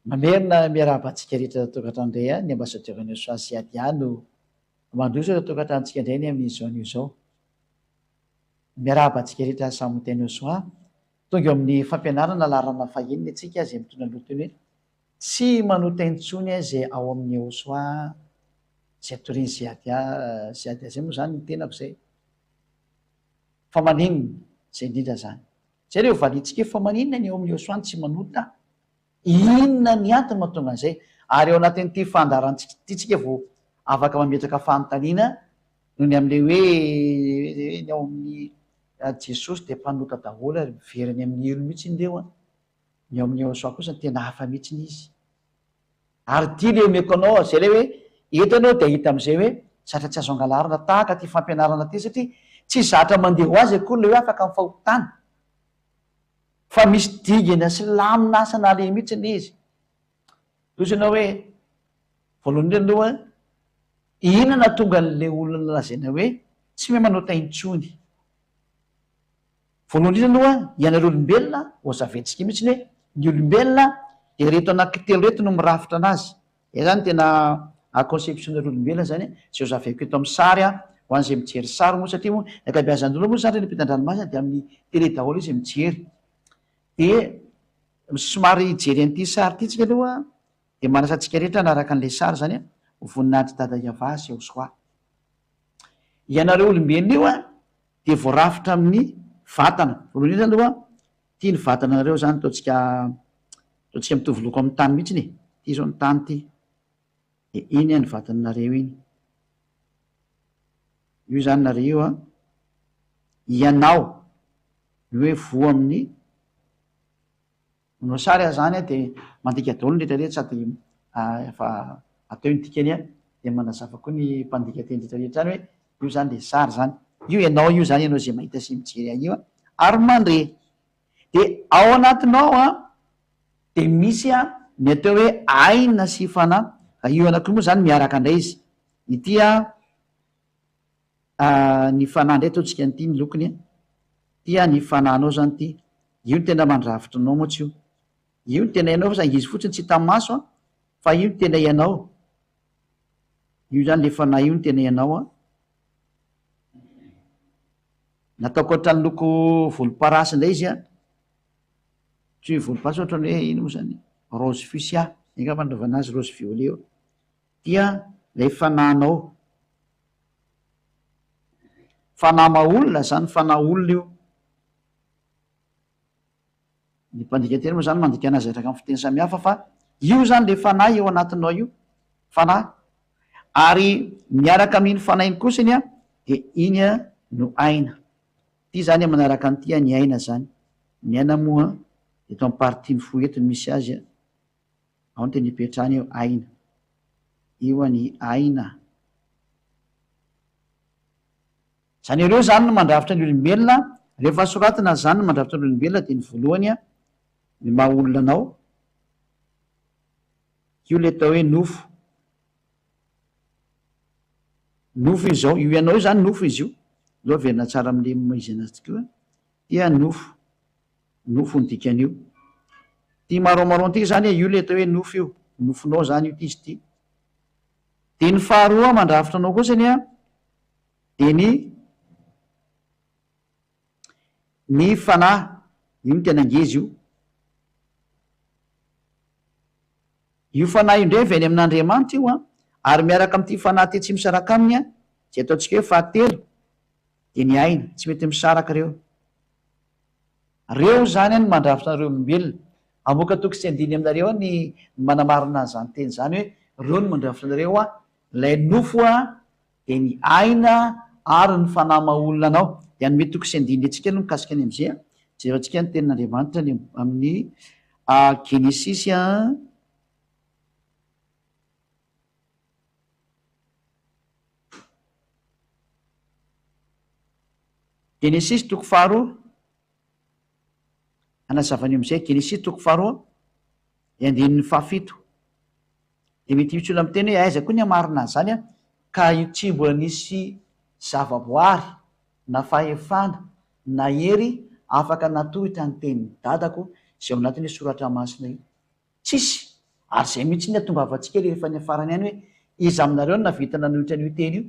Mamerina miarabantsika rehetra tokantrano indray a ny ambasadeur-ny Soasiadia no mandroso ireo tokantranontsika indray ny amin'izao izao. Miarabantsika rehetra samy teny soa tonga amin'ny fampianarana lalàna fahininy atsika izay mitondra ny lohateny hoe tsy manota intsony izay ao amin'ny osoa izay toriny Ziadia zay moa zany ny tenako izay. Fa maninona izay indrindra zany. Zay reo valintsika fa maninona ny ao amin'ny osoa tsy manota. Inona ny antony mahatonga an'izay ary ao anatin'ity fandarantsika ity tsika vao afaka mametraka fanontaniana noho ny amin'ilay hoe ny ao amin'ny Jesosy dia mpanota daholo ary miveriny amin'ny elo mihitsy indreo ny ao amin'ny osoa kosa tena hafa mihitsy izy. Ary tia le omeko anao zay le hoe eto ianao dia hita amin'izay hoe zatra tsy azo angalarina tahaka ty fampianarana ty satria tsy zatra mandeha ho azy akory le hoe afaka mifahotana. Fa misy digana sy laminasana le mihitsy ny izy. Toy ianao hoe voalohany aloha inona tonga n'le olona lazaina hoe tsy mahay manota intsony. Voalohany aloha ianareo olombelona ozaventsika mihitsy hoe ny olombelona dia reto anankitelo reto no mirafitra anazy. Izay zany tena conception-n'ireo olombelona zany zay ozaveko eto amin'ny sary ho an'izay mijery sary moa satria moa ny ankabeazan'ny olona moa zany ny mpitan-dranomasina dia amin'ny tele daholo izy mijery. Dia somary hijery an'ity sary ity tsika aloha dia manasantsika rehetra naraka an'ilay sary zany voninahitry dada Iava sy Joshua. Ianareo olombelona io dia voarafitra amin'ny vatana. Voalohany indrindra aloha tia ny vatana anareo zany ataontsika mitovy loko amin'ny tany mihitsy ny ity zao ny tany ity. Dia iny ny vatananareo iny. Io zany nareo ianao ny hoe voa amin'ny manao sary zany dia mandika daholo ny rehetrarehetra sady efa atao ny dikany dia manazava koa ny mpandika teny rehetrarehetra zany hoe io zany le sary zany. Io ianao io zany ianao izay mahita sy mijery io ary mandre. Dia ao anatinao dia misy ny atao hoe aina sy fanahy. Io anankiroa moa zany miaraka indray izy. Ity ny fanahy indray ataontsika n'ity ny lokony. Ity ny fanahinao zany ity. Io ny tena mandravitra anao moa tsy io. Io ny tena ianao fa izy fotsiny tsy hita maso fa io ny tena ianao. Io zany le fanahy io ny tena ianao nataoko ohatrany loko volomparasy indray izy tsy volomparasy ohatrany hoe ino moa zany rose fuchsia eka fanaovana azy rose violet dia ilay fanahinao fanahy maolona zany fanahy olona io. Ny mpandika teny moa zany mandika anazy araka amin'ny fiteny samihafa fa io zany le fanahy eo anatinao io fanahy ary miaraka amin'iny fanahy iny kosa iny dia iny no aina. Ity zany manaraka an'ity ny aina zany. Ny aina moa eto amin'ny partie foentiny misy azy ao ny teny hipetrahany eo aina. Io ny aina. Zany ireo zany no mandravitra ny olombelona. Rehefa soratana zany no mandravitra ny olombelona dia ny voalohany ny maha olona anao. Io le atao hoe nofo. Nofo izy zao io ianao io zany nofo izy io. Aloha verina tsara amin'le izy anazy tokoa dia nofo. Nofo ny dikan'io. Ty marron ty zany io le atao hoe nofo io. Nofonao zany io ty izy ity. Dia ny faharoa mandravitra anao kosa dia ny fanahy. Io ny tena ngezy io. Io fanahy io indray avy any amin'Andriamanitra io ary miaraka amin'ity fanahy ty tsy misaraka aminy zay ataontsika hoe fahatelo dia ny aina tsy mety misaraka reo. Reo zany ny mandravitra nareo olombelona. Amoaka toko sy andiny aminareo ny manamarina zany teny zany hoe reo no mandravitra nareo ilay nofo dia ny aina ary ny fanahy maolona anao. Dia anome toko sy andiny antsika no mikasika any amin'izay jerentsika ny tenin'Andriamanitra amin'ny Genesis Genesis toko faharoa. Anazavany amin'izay Genesis toko faharoa dia andinin'ny fahafito. Dia mety misy olona miteny hoe aiza koa ny hamarina zany ka io tsy mbola nisy zavaboary na fahefana na hery afaka natohitra ny tenin'ny dadako izay ao anatin'ny soratra masina io. Tsisy. ary zay mihitsy ny atomba avantsika rehefa ny afarany ihany hoe izy aminareo navita nanohitra an'io teny io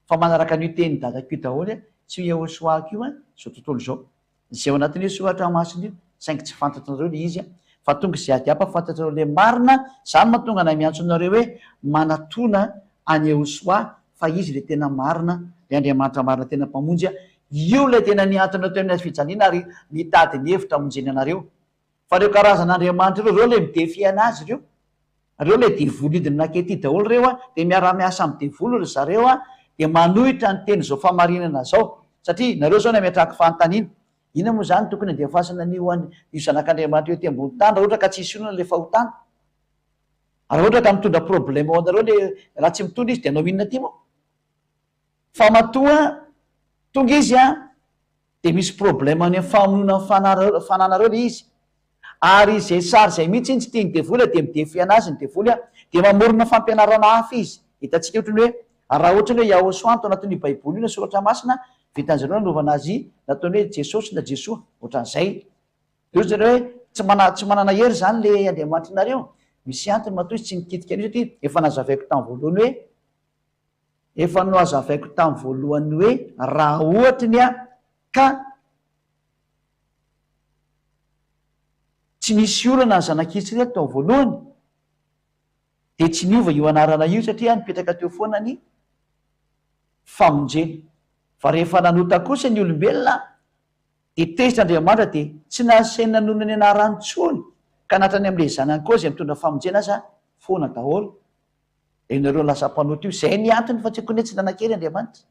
fa manaraka an'io teny dadako io daholo tsy Yehosoako io zao tontolo zao zay ao anatin'io soratra masina io saingy tsy fantatrareo le izy fa tonga izay adiapa fantatrareo le marina zany mahatonga na miantso anareo hoe manatona any Yehosoa fa izy le tena marina le Andriamanitra marina tena mpamonjy io le tena niantona teo amin'ny fijaliana ary mitady ny hevitra amonjeny anareo fa reo karazan'Andriamanitra reo le midefy anazy reo le devoly idiny nakety daholo reo de miara-miasa amin'ny devoly ry zareo de manohitra ny teny zao famarinana zao satria nareo zao ny ametrahako fanontaniana ina moa zany tokony andefasana io zanak'Andriamanitra eo ty ambony tany raha ohatra ka tsisy olona le fahotana raha ohatra ka mitondra problema ao anareo le raha tsy mitondra izy de anao inona ty moa fa matoa tonga izy de misy problema any famonona fananareo le izy ary zay sary zay mihitsy iny tsy tiany devoly de midefy anazy ny devoly de mamorona fampianarana hafa izy hitantsika ohatrany hoe raha ohatrany hoe Yahosoa anatin'ny baiboly io na soratra masina vitan'zareo nanaovana azy nataony hoe Jesosy na Jesoa ohatran'izay de zareo hoe tsy manana hery zany le Andriamanitra nareo misy antony matoa izy tsy nikitika an'io satria efa nazavaiko tamin'ny voalohany hoe efa no azavaiko tamin'ny voalohany hoe raha ohatrany ka tsy nisy olana ny zanak'Israely reto tao voalohany de tsy niova io anarana io satria nipetraka teo foana ny famonjeny fa rehefa nanota kosa ny olombelona de tezitr'Andriamanitra de tsy nasaina nono ny anarany tsony ka natrany am'le zanany koa zay mitondra famonjena aza foana daholo de nareo lasa mpanota io zay ny antony fa tsy akony tsy nanan-kery Andriamanitra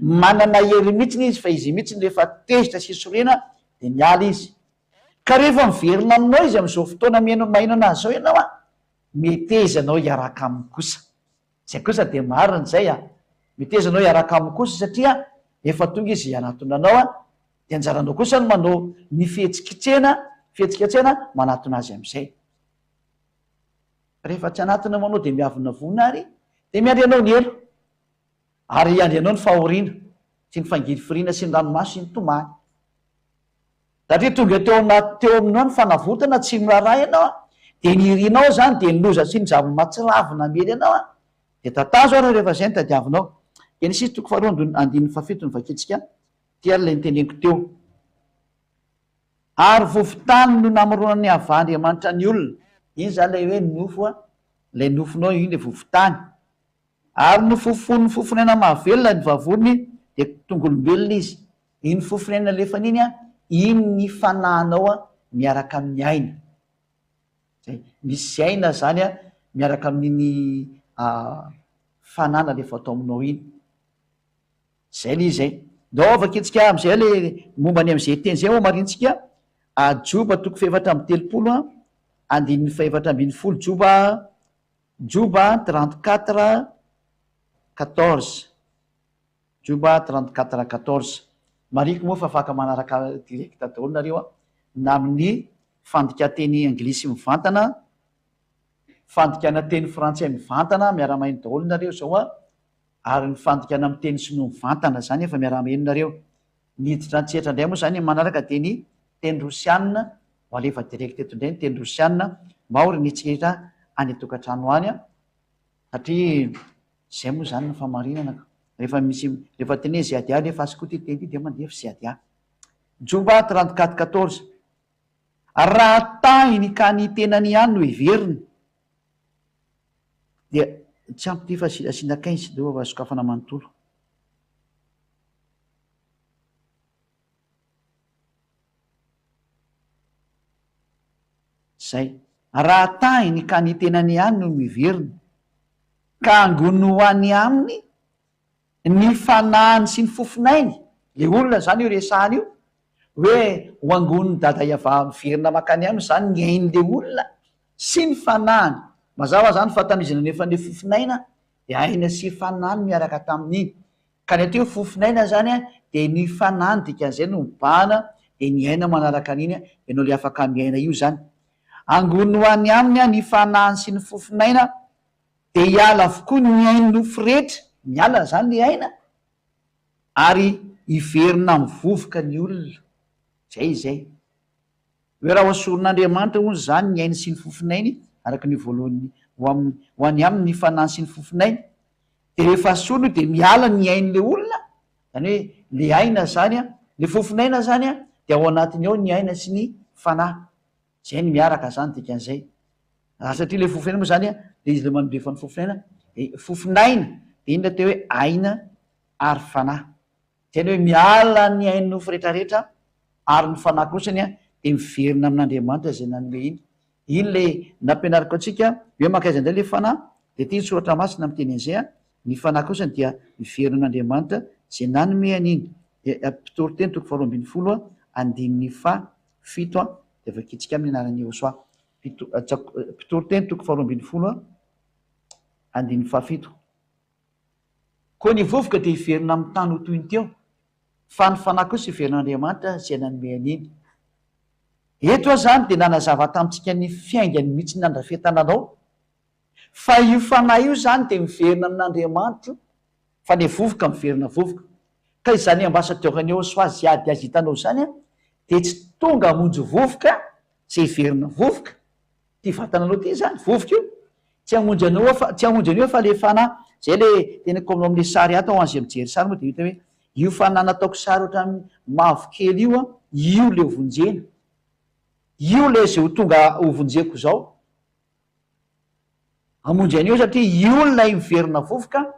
manana hery mihitsiny izy fa izy mihitsiny rehefa tezitra sy sorena de miala izy ka rehefa miverina aminao izy am'izao fotoana mahino anazy zao ianao metezanao hiaraka aminy kosa zay kosa de marina zay metezanao hiaraka aminy kosa satria efa tonga izy anatona anao de anjaranao kosa no manao ny fihetsikatsena manatona azy am'izay rehefa tsy anatona manao de miavonavona ary de miandry anao ny elo ary andry anao ny fahoriana sy ny fangidy firiana sy ny ranomaso sy ny tomany satria tonga teo aminao ny fanavotana tsy miraray ianao de nirinao zany de niloza sy ny zavony matsiravina mely ianao de tatazo ary rehefa zay ny tadiavinao Genesis toko faharoa andininy fafito ny vaketsika tia le niteneniko teo ary vovotany no namoronany ava Andriamanitra ny olona iny zany le hoe nofo le nofonao iny le vovotany ary nofofony fofonaina mahavelona ny vavony de tongolombelona izy iny fofonaina lefany iny iny ny fanahinao miaraka amin'ny aina zay misy aina zany miaraka amin'iny fanana lefa atao aminao iny zay le izy zay ndao vaketsika am'izay le mombany am'izay teny zay moa marintsika Joba toko fahefatra amby telopolo andininy fahefatra ambin'ny folo Joba 34 14 Joba 34 14 mariko moa fa afaka manaraka direkta daholo nareo na amin'ny fandika teny anglisy mivantana fandikana teny frantsay mivantana miara-maino daholo nareo zao ary ny fandikana amin'ny teny sinoa mivantana zany efa miara-maino nareo niditra antsetra indray moa zany manaraka de ny teny rosianina ho alefa direkta eto indray ny teny rosianina maory nitseritra any atokantrano any satria zay moa zany ny famarinana rehefa teny zay adia lefa asykoa ty teny ty de mandefa zay adia Joba 34 14 raha tahiny ka ny tenany ihany no iveriny de tsy ampy ty fa sinakainy de ova sokafana manontolo zay raha tahiny ka ny tenany ihany no miveriny ka angonoany aminy ny fanahiny sy ny fofinainy le olona zany io resahany io hoe ho angonony dada iava miverina makany aminy zany ny ain'le olona sy ny fanahiny mazava zany fatamizana nefa le fofinaina de aina sy fanahiny miaraka tamin'iny ka ny ateo fofinaina zany de ny fanahiny dikan'izay no mibahana de ny aina manaraka an'iny ianao le afaka miaina io zany angonoany aminy ny fanahiny sy ny fofinaina de hiala avokoa ny ainy nofo rehetra miala zany le aina ary iverina mivovoka ny olona zay hoe raha hoasoron'Andriamanitra hono zany ny ainy sy ny fofinainy araka ny voalohany ho any amin'ny fanany sy ny fofinainy. De rehefa solo de miala ny ain'le olona, zany hoe le aina zany a, le fofinaina zany a, de ao anatiny ao ny aina sy ny fanahy. Zay ny miaraka zany dikan'izay. Satria le fofinaina moa zany a, le izy le manodrefa ny fofinaina, fofinaina de iny le atao hoe aina ary fanahy. Zany hoe miala ny ain'ny nofo rehetrarehetra ary ny fanahy kosany a de miverina amin'Andriamanitra zay nanome iny. Iny le nampianariko atsika hoe makaiza indray le fanahy, de tia ny soratra masina amiteny an'izay a, ny fanahy kosany dia miverina amin'Andriamanitra zay nanome an'iny. Mpitoroteny toko 12 andininy fito de vakitsika amin'ny anaran'ny Iosoa. Mpitoroteny toko 12 andininy fito. Koa ny vovoka de hiverina amin'ny tany ho toy ny teo, fa ny fanahy kosa hiverina amin'Andriamanitra zay nanome an'iny. Eto aho zany de nanazava tamintsika ny fiaingany mihitsy ny andrafetananao, fa io fanahy io zany de miverina amin'Andriamanitra, fa ny vovoka miverina vovoka. Ka izany ambasadorany Iosoa ziady azy hitanao zany a, de tsy tonga hamonjy vovoka zay hiverina vovoka. Ty vatananao ty zany vovoka io, tsy hamonjy anao fa le fanahy. Zay le tenako aminao amin'le sary ato ho an'izay mijery sary moa de hita hoe io fanahy nataoko sary ohatran'ny mavokely io a, io le hovonjena, io le zay ho tonga hovonjeko zao. Hamonjy an'io satria io lay miverina vovoka,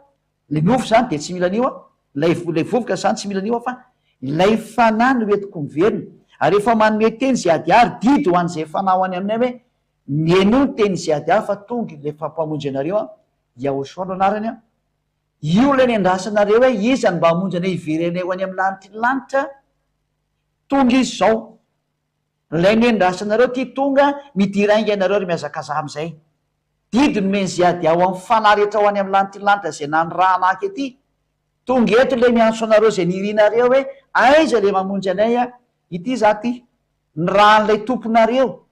le nofo zany de tsy mila an'io a, lay vovoka zany tsy mila an'io fa lay fanahy no entiko miverina. Ary rehefa manome teny ziadiary didy ho an'izay fanahy ho any aminay hoe mieno ny teny ziadiary fa tonga le fampamonjy anareo a, Yahosoa no anarany a, io lay nendrasanareo hoe izany mba hamonjy anay hiverenay ho any amin'ny lanitry ny lanitra, tonga izy zao. Lay nendrasanareo ty tonga midirainga anareo ary miazakaza am'izay. Didy nomeny ziady ao amin'ny fanahy rehetra ho any amin'ny lanitry ny lanitra zay nanoraha anaky ety. Tonga eto le miantso anareo zay nirinareo hoe aiza le mamonjy anay a, ity za ty ny rahan'lay tomponareo.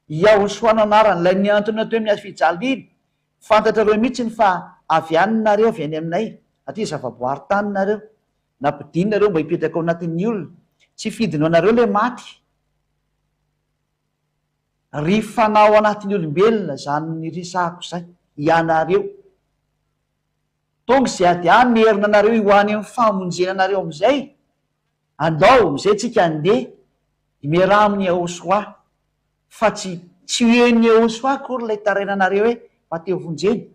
Yahosoa no anarany, lay niantona teo miazy fijaliana. Fantatrareo mihitsy ny fa avy aninareo avy any aminay, atria zavaboary tany nareo, nampidinareo mba hipetraka ao anatin'ny olona, tsy fidinao anareo le maty. Ry fanahy ao anatin'ny olombelona zany ny resahako zay, ianareo. Tonga ziady mierina anareo ioany amin'ny famonjena anareo am'izay. Andao am'izay tsika andeha miaraha amin'ny Yahosoa, fa tsy hoen'ny Yahosoa akory lay taraina anareo hoe mate vonjeny,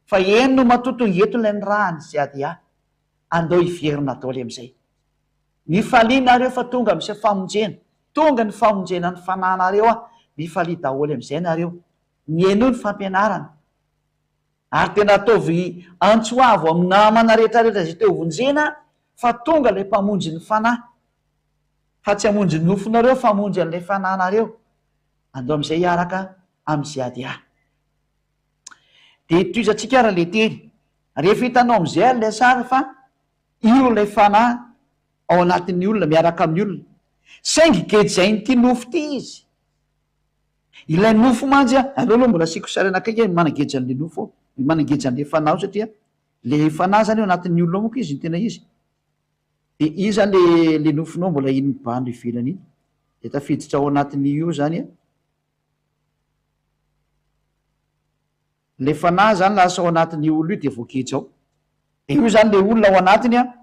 fa eny no matotonga eto lay ny rahany ziady andao hiverina daoly am'izay. Mifalianareo fa tonga am'izay famonjena, tonga ny famonjena ny fanahinareo a, mifalia daholy am'izay nareo. Mieno ny fampianarana. Ary tena ataovy antsoavo amin'ny namana rehetrarehetra zay teo vonjena, fa tonga lay mpamonjy ny fanahy, fa tsy hamonjy ny nofonareo fa hamonjy an'lay fanahinareo. Andao am'izay hiaraka amin'ny ziady de toizatsika raha le teny. Rehefa hitanao am'izay lay sary fa io lay fanahy ao anatin'ny olona miaraka amin'ny olona, saingy gejainy ty nofo ty izy. Ilay nofo mantsy a, aleo aloha mbola siko sary anakaiky manageja an'le nofo, manageja an'le fanahy satria le fanahy zany ao anatin'ny olona moko izy ny tena izy. De i zany le nofonao mbola iny mibano ivelany iny, de tafiditra ao anatin'ny io zany a. Le fanahy zany lasa ao anatin'ny olo io de voageja ao. De io zany le olona ao anatiny a,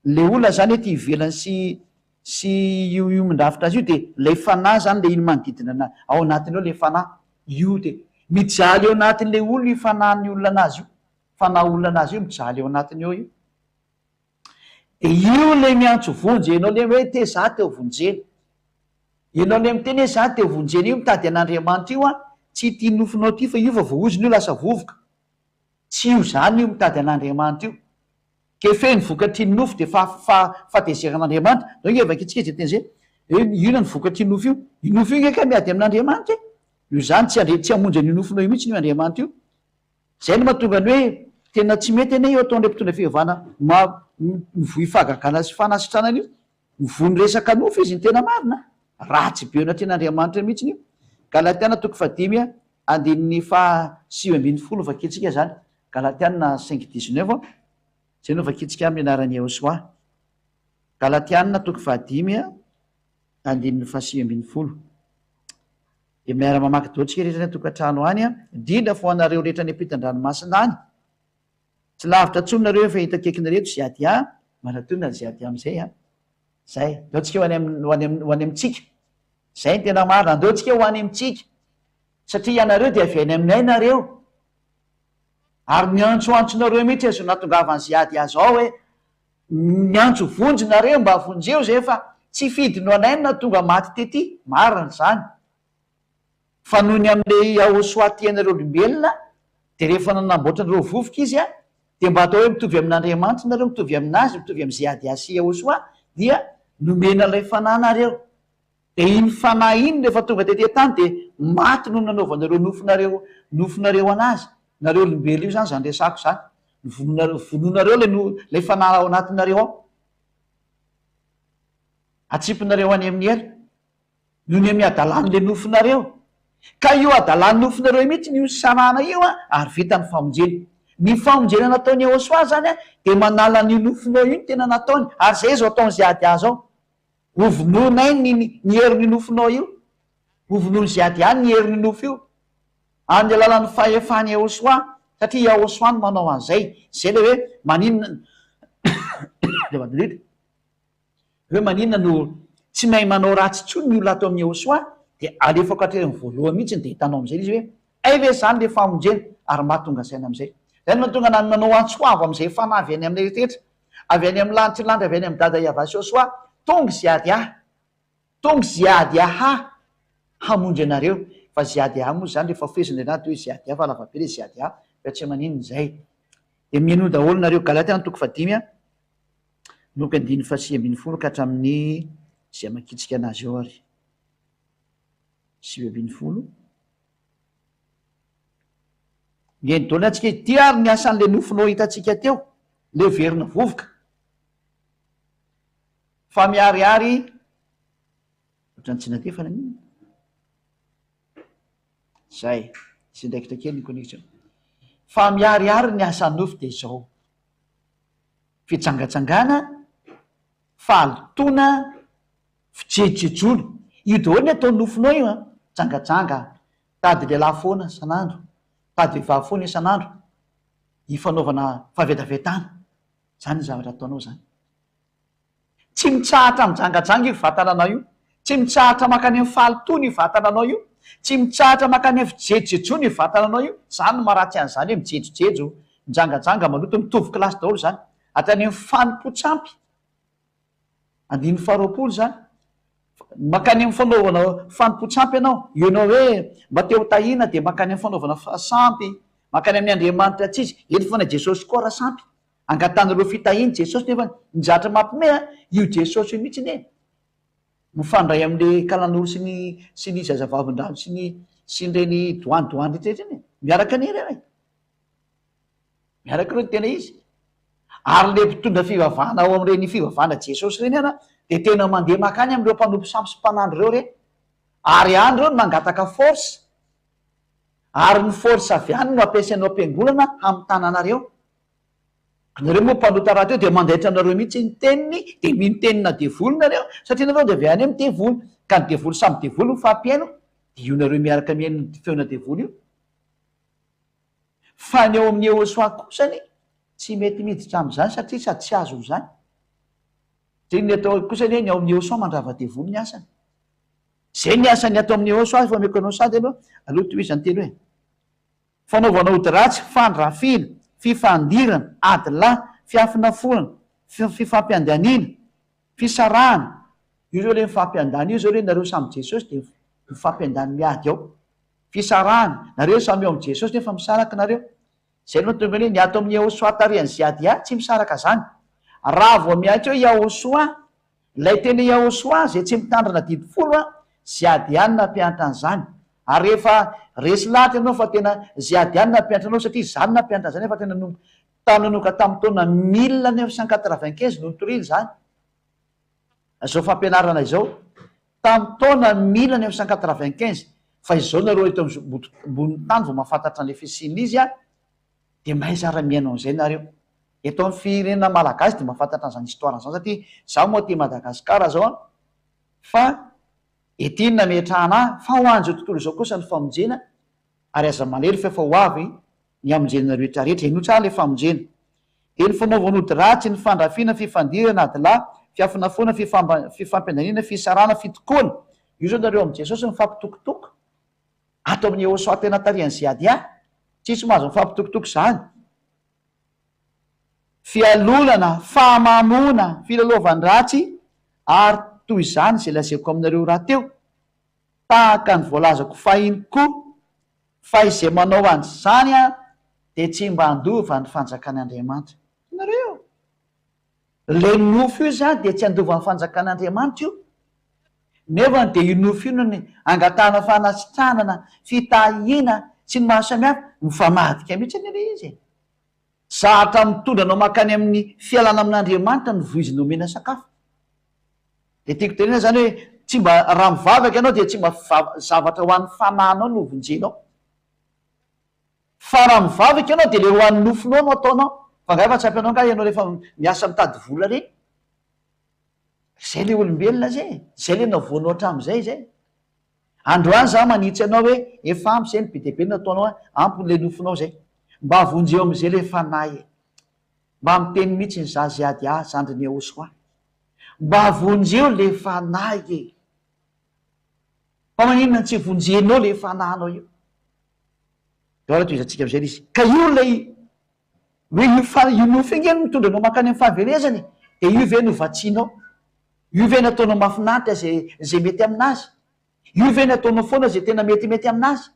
le olona zany ety ivelany sy io mindrafitra azy io, de le fanahy zany le iny manodidina ao anatiny ao le fanahy io, de mijaly ao anatin'le olona io fanahin'ny olona anazy io, fanahy olona anazy io mijaly ao anatiny ao io. De io le miantso vonjy, ianao le hoe te za teo vonjena, ianao le miteny hoe za teo vonjena, io mitady an'Andriamanitra io a, tsy ty nofonao ty fa io fa voaoziny io lasa vovoka, tsy io zany io mitady an'Andriamanitra io. Ke feny vokatry ny nofo de fahatezeran'Andriamanitra. Nao nge vakitsika izy teny zay, ino ny vokatry ny nofo io? Io nofo io nge ka miady amin'Andriamanitra io zany tsy hamonjy an'io nofonao io mihitsy io Andriamanitra io. Zay no mahatonga ny hoe tena tsy mety ane io ataon'le mpitondra fihevana mivoy fahagagana sy fanasitranana io, mivony resaka nofo izy ny tena marina, ratsy be ao anatin'Andriamanitra mihitsy io. Galatiana 5:7-10 vakitsika zany. Galatiana 5:19 zay no vakitsika amin'ny anaran'ny Yahosoa. Galatiana 5:7-10. de miara-mamaky doatsika rehetra ny tokantrano any a indrindra fo anareo rehetra ny ampitan-dranomasina any tsy lavitra tsonareo efa hitakekinnareto ziady a manatonina ziady am'izay a zay deotsika ho any amitsika zay ny tena marina andeotsika ho any amitsika satria ianareo de avy any aminay nareo ary miantsoantsonareo mihitsy azo natongavany ziady azao hoe miantso vonjinareo mba vonjeo zay fa tsy fidino anaina tonga maty tety marina zany fa noho ny am'le ahosoatianareo olombelona de rehefa nanamboatranareo vovoka izy a de mba atao hoe mitovy amin'andriamanitra nareo mitovy aminazy mitovy am'ziady asy ahosoa dia nomena lay fananareo de iny fanahy iny rehefa tonga tete tany de maty no nanaovanareo nofonareo anazy nareo olombelo io zany resako zany vononareo lay fanahy ao anatinareo ao atsipinareo any amin'ny ela noho ny miadalany le nofonareo ka io adalany nofonareo mihitsy ny sanana io a ary vita ny famonjena ny famonjena nataony ahosoa zany a de manala ny nofonao iny tena nataony ary zay zao ataony ziady azy ao ovononay ny herin'ny nofonao io ovonony ziady any ny herin'ny nofo io any alalan'ny fahefany ahosoa satria ahosoany manao an'izay zay le hoe maninona hoe maninona no tsy mahay manao ratsy tsony ny olo ato amin'ny ahosoa de alefako atreny voalohany mihitsy de hitanao am'izay izy hoe ay ve zany le famonjena ary mahatonga saina am'izay zay no mahatonga nany manao antsoavo am'izay fanavy any amin'y rehetra avy any am'ny lanitry landry avy any am'ny dada iavasy ahosoa tonga ziady tonga ziady aha hamonjy anareo fa ziady aha moa zany rehefa fezindrena to hoe ziady fa lavabe le ziady aha fa tsy maninony zay de mieno daholo nareo galatia toko fadimy a noko andiny fasy ambiny folo ka hatramin'ny zay makitsika anazy eo ary sivy ambiny folo mieny daolona atsika ty ary ny asan'le nofonao hitatsika teo le verina vovoka fa miariary ohatrany tsy natefana niny zay sy ndraikitra kely ny connexion fa miariary ny asan'ny nofo de zao fitsangatsangana fahalotona fijejejona io daholo ny ataony nofonao io a tsangatsanga tady lehilahy foana isan'andro tady vehivavy foana isan'andro hifanaovana fahavetavetana zany ny zavatra ataonao zany tsy mitsahatra mijangajanga io vatananao io tsy mitsahatra makany amin'ny fahalotona io vatananao io tsy mitsahatra makany amin'ny fijejejona io vatananao io zany no maharatsy an'izany hoe mijejojejo mijangajanga maloto mitovy kilasy daholo zany atany amin'ny fanompo-tsampy andiny faharoapolo zany makany amin'ny fanaovana fanompo-tsampy ianao ianao hoe mba teo tahina de makany amin'ny fanaovana sampy makany amin'ny andriamanitra tsisy eny fona jesosy koa raha sampy angatanareo fitahiny jesosy nefa nizatra mampime a io jesosy io mihitsy ne mifandray am'le kalan'olo sy ny zazavavin-drano sy nreny doanydoany rehetrrehetra iny miaraka ny reny miaraka reo ny tena izy ary le mpitondra fivavahana ao am'ireny fivavahana jesosy reny ana de tena mandeha makany am'ireo mpanompo sampy sy mpanandro reo reny ary any reo no mangataka force ary ny force avy any no ampiasainao am-piangolana amin'ny tananareo nareo moa mpanota raha teo de mandaitra anareo mihitsy ny teniny de minotenina devoly nareo satria nareo de avy any amin'ny devoly ka ny devoly samy devoly mifampiaino de io nareo miaraka miaino feona devoly io fa ny eo amin'ny ahosoa kosany tsy mety miditra am'izany satria sady tsy azo zany zay ny atao kosany hoe ny ao amin'ny ahosoa mandrava devoly ny asany zay ny asany atao amin'ny ahosoa fa meko anao sady aloha aloha to izany teny hoe fanaovana ody ratsy fandrafina fifandirana adylahy fiafinaforana fifampiandaniana fisarahana io zao le mifampiandany io zao re nareo samy jesosy de mifampiandany miady ao fisarahana nareo samy eo am' jesosy nefa misaraka nareo zay no tonga hoe ny ato amin'ny ahosoa tariany ziady a tsy misaraka zany raha vo miaitra hoe iahosoa lay tena iahosoa zay tsy mitandrana didifolo a ziady any nampianatra an'izany ary rehefa resy lahatra ianao fa tena ziady any nampianatra anao satria zany nampianatra zany efa tena tananoka tamin'ny taona 1995 no nitoriny zany zao fampianarana izao tamin'ny taona 1995 fa izao nareo eto ambony tany vo mahafantatra an'le fisiny izy a de mahay zara-miainao an'izay nareo eto amin'ny firenena malagasy de mahafantatra an'izany histoira zany satria zaho moa ty madagasikara zao a fa etinina metrahana fa ho an'izao tontolo izao kosa ny famonjena ary aza malery fa efa ho avy ny amonjenana rehetrarehetra ino tsara le famonjena eny fanaovan'ody ratsy ny fandrafiana fifandirana adylahy fiafinafoana fifampiandanina fisarana fitokoana io zao nareo am' jesosy mifampitokotoko ato amin'ny ehosoa tena tarian'zay ady tsisy mahazo mifampitokotoko zany fialolana fahamamona filalaovan'ny ratsy ary toy izany zay lazaiko aminareo raha teo tahaka ny voalazako fahiny koa fa izay manao an'zany de tsy mba andova ny fanjakan'Andriamanitra nareo le nofo io zany de tsy andova ny fanjakan'Andriamanitra io nefany de io nofo io no ny angatahana fanasitranana fitahina sy ny maro samihafa mifamadika mihitsy any le izy zahatra mitondra anao makany amin'ny fialana amin'Andriamanitra ny voizinao mena sakafo de tiako tenena zany hoe tsy mba raha mivavaka ianao de tsy mba zavatra ho an'ny fanahnao no vonjenao fa raha mivavaka ianao de le ho an'ny nofonao no ataonao fa nga efa tsy ampyanao nga ianao rehefa miasa mitady vola reny zay le olombelona zay le navoanao hatram'izay zay androany za manitsy anao hoe efa ampy zay ny be deabe nataonao ampyny le nofonao zay mba avonjeo am'izay le fanahy mba miteny mihitsy ny zazy ady zandriny ehosoa mba avonjeo le fanahy fa maninona tsy vonjenao le fanahinao io dora toizantsika am'izay izy ka io lay hoe io nofo ingeny mitondra anao makany amin'ny fahavelezany de io ve no vatsinao io ve nataonao mafinaritra zay mety aminazy io ve nataonao foana zay tena metimety aminazy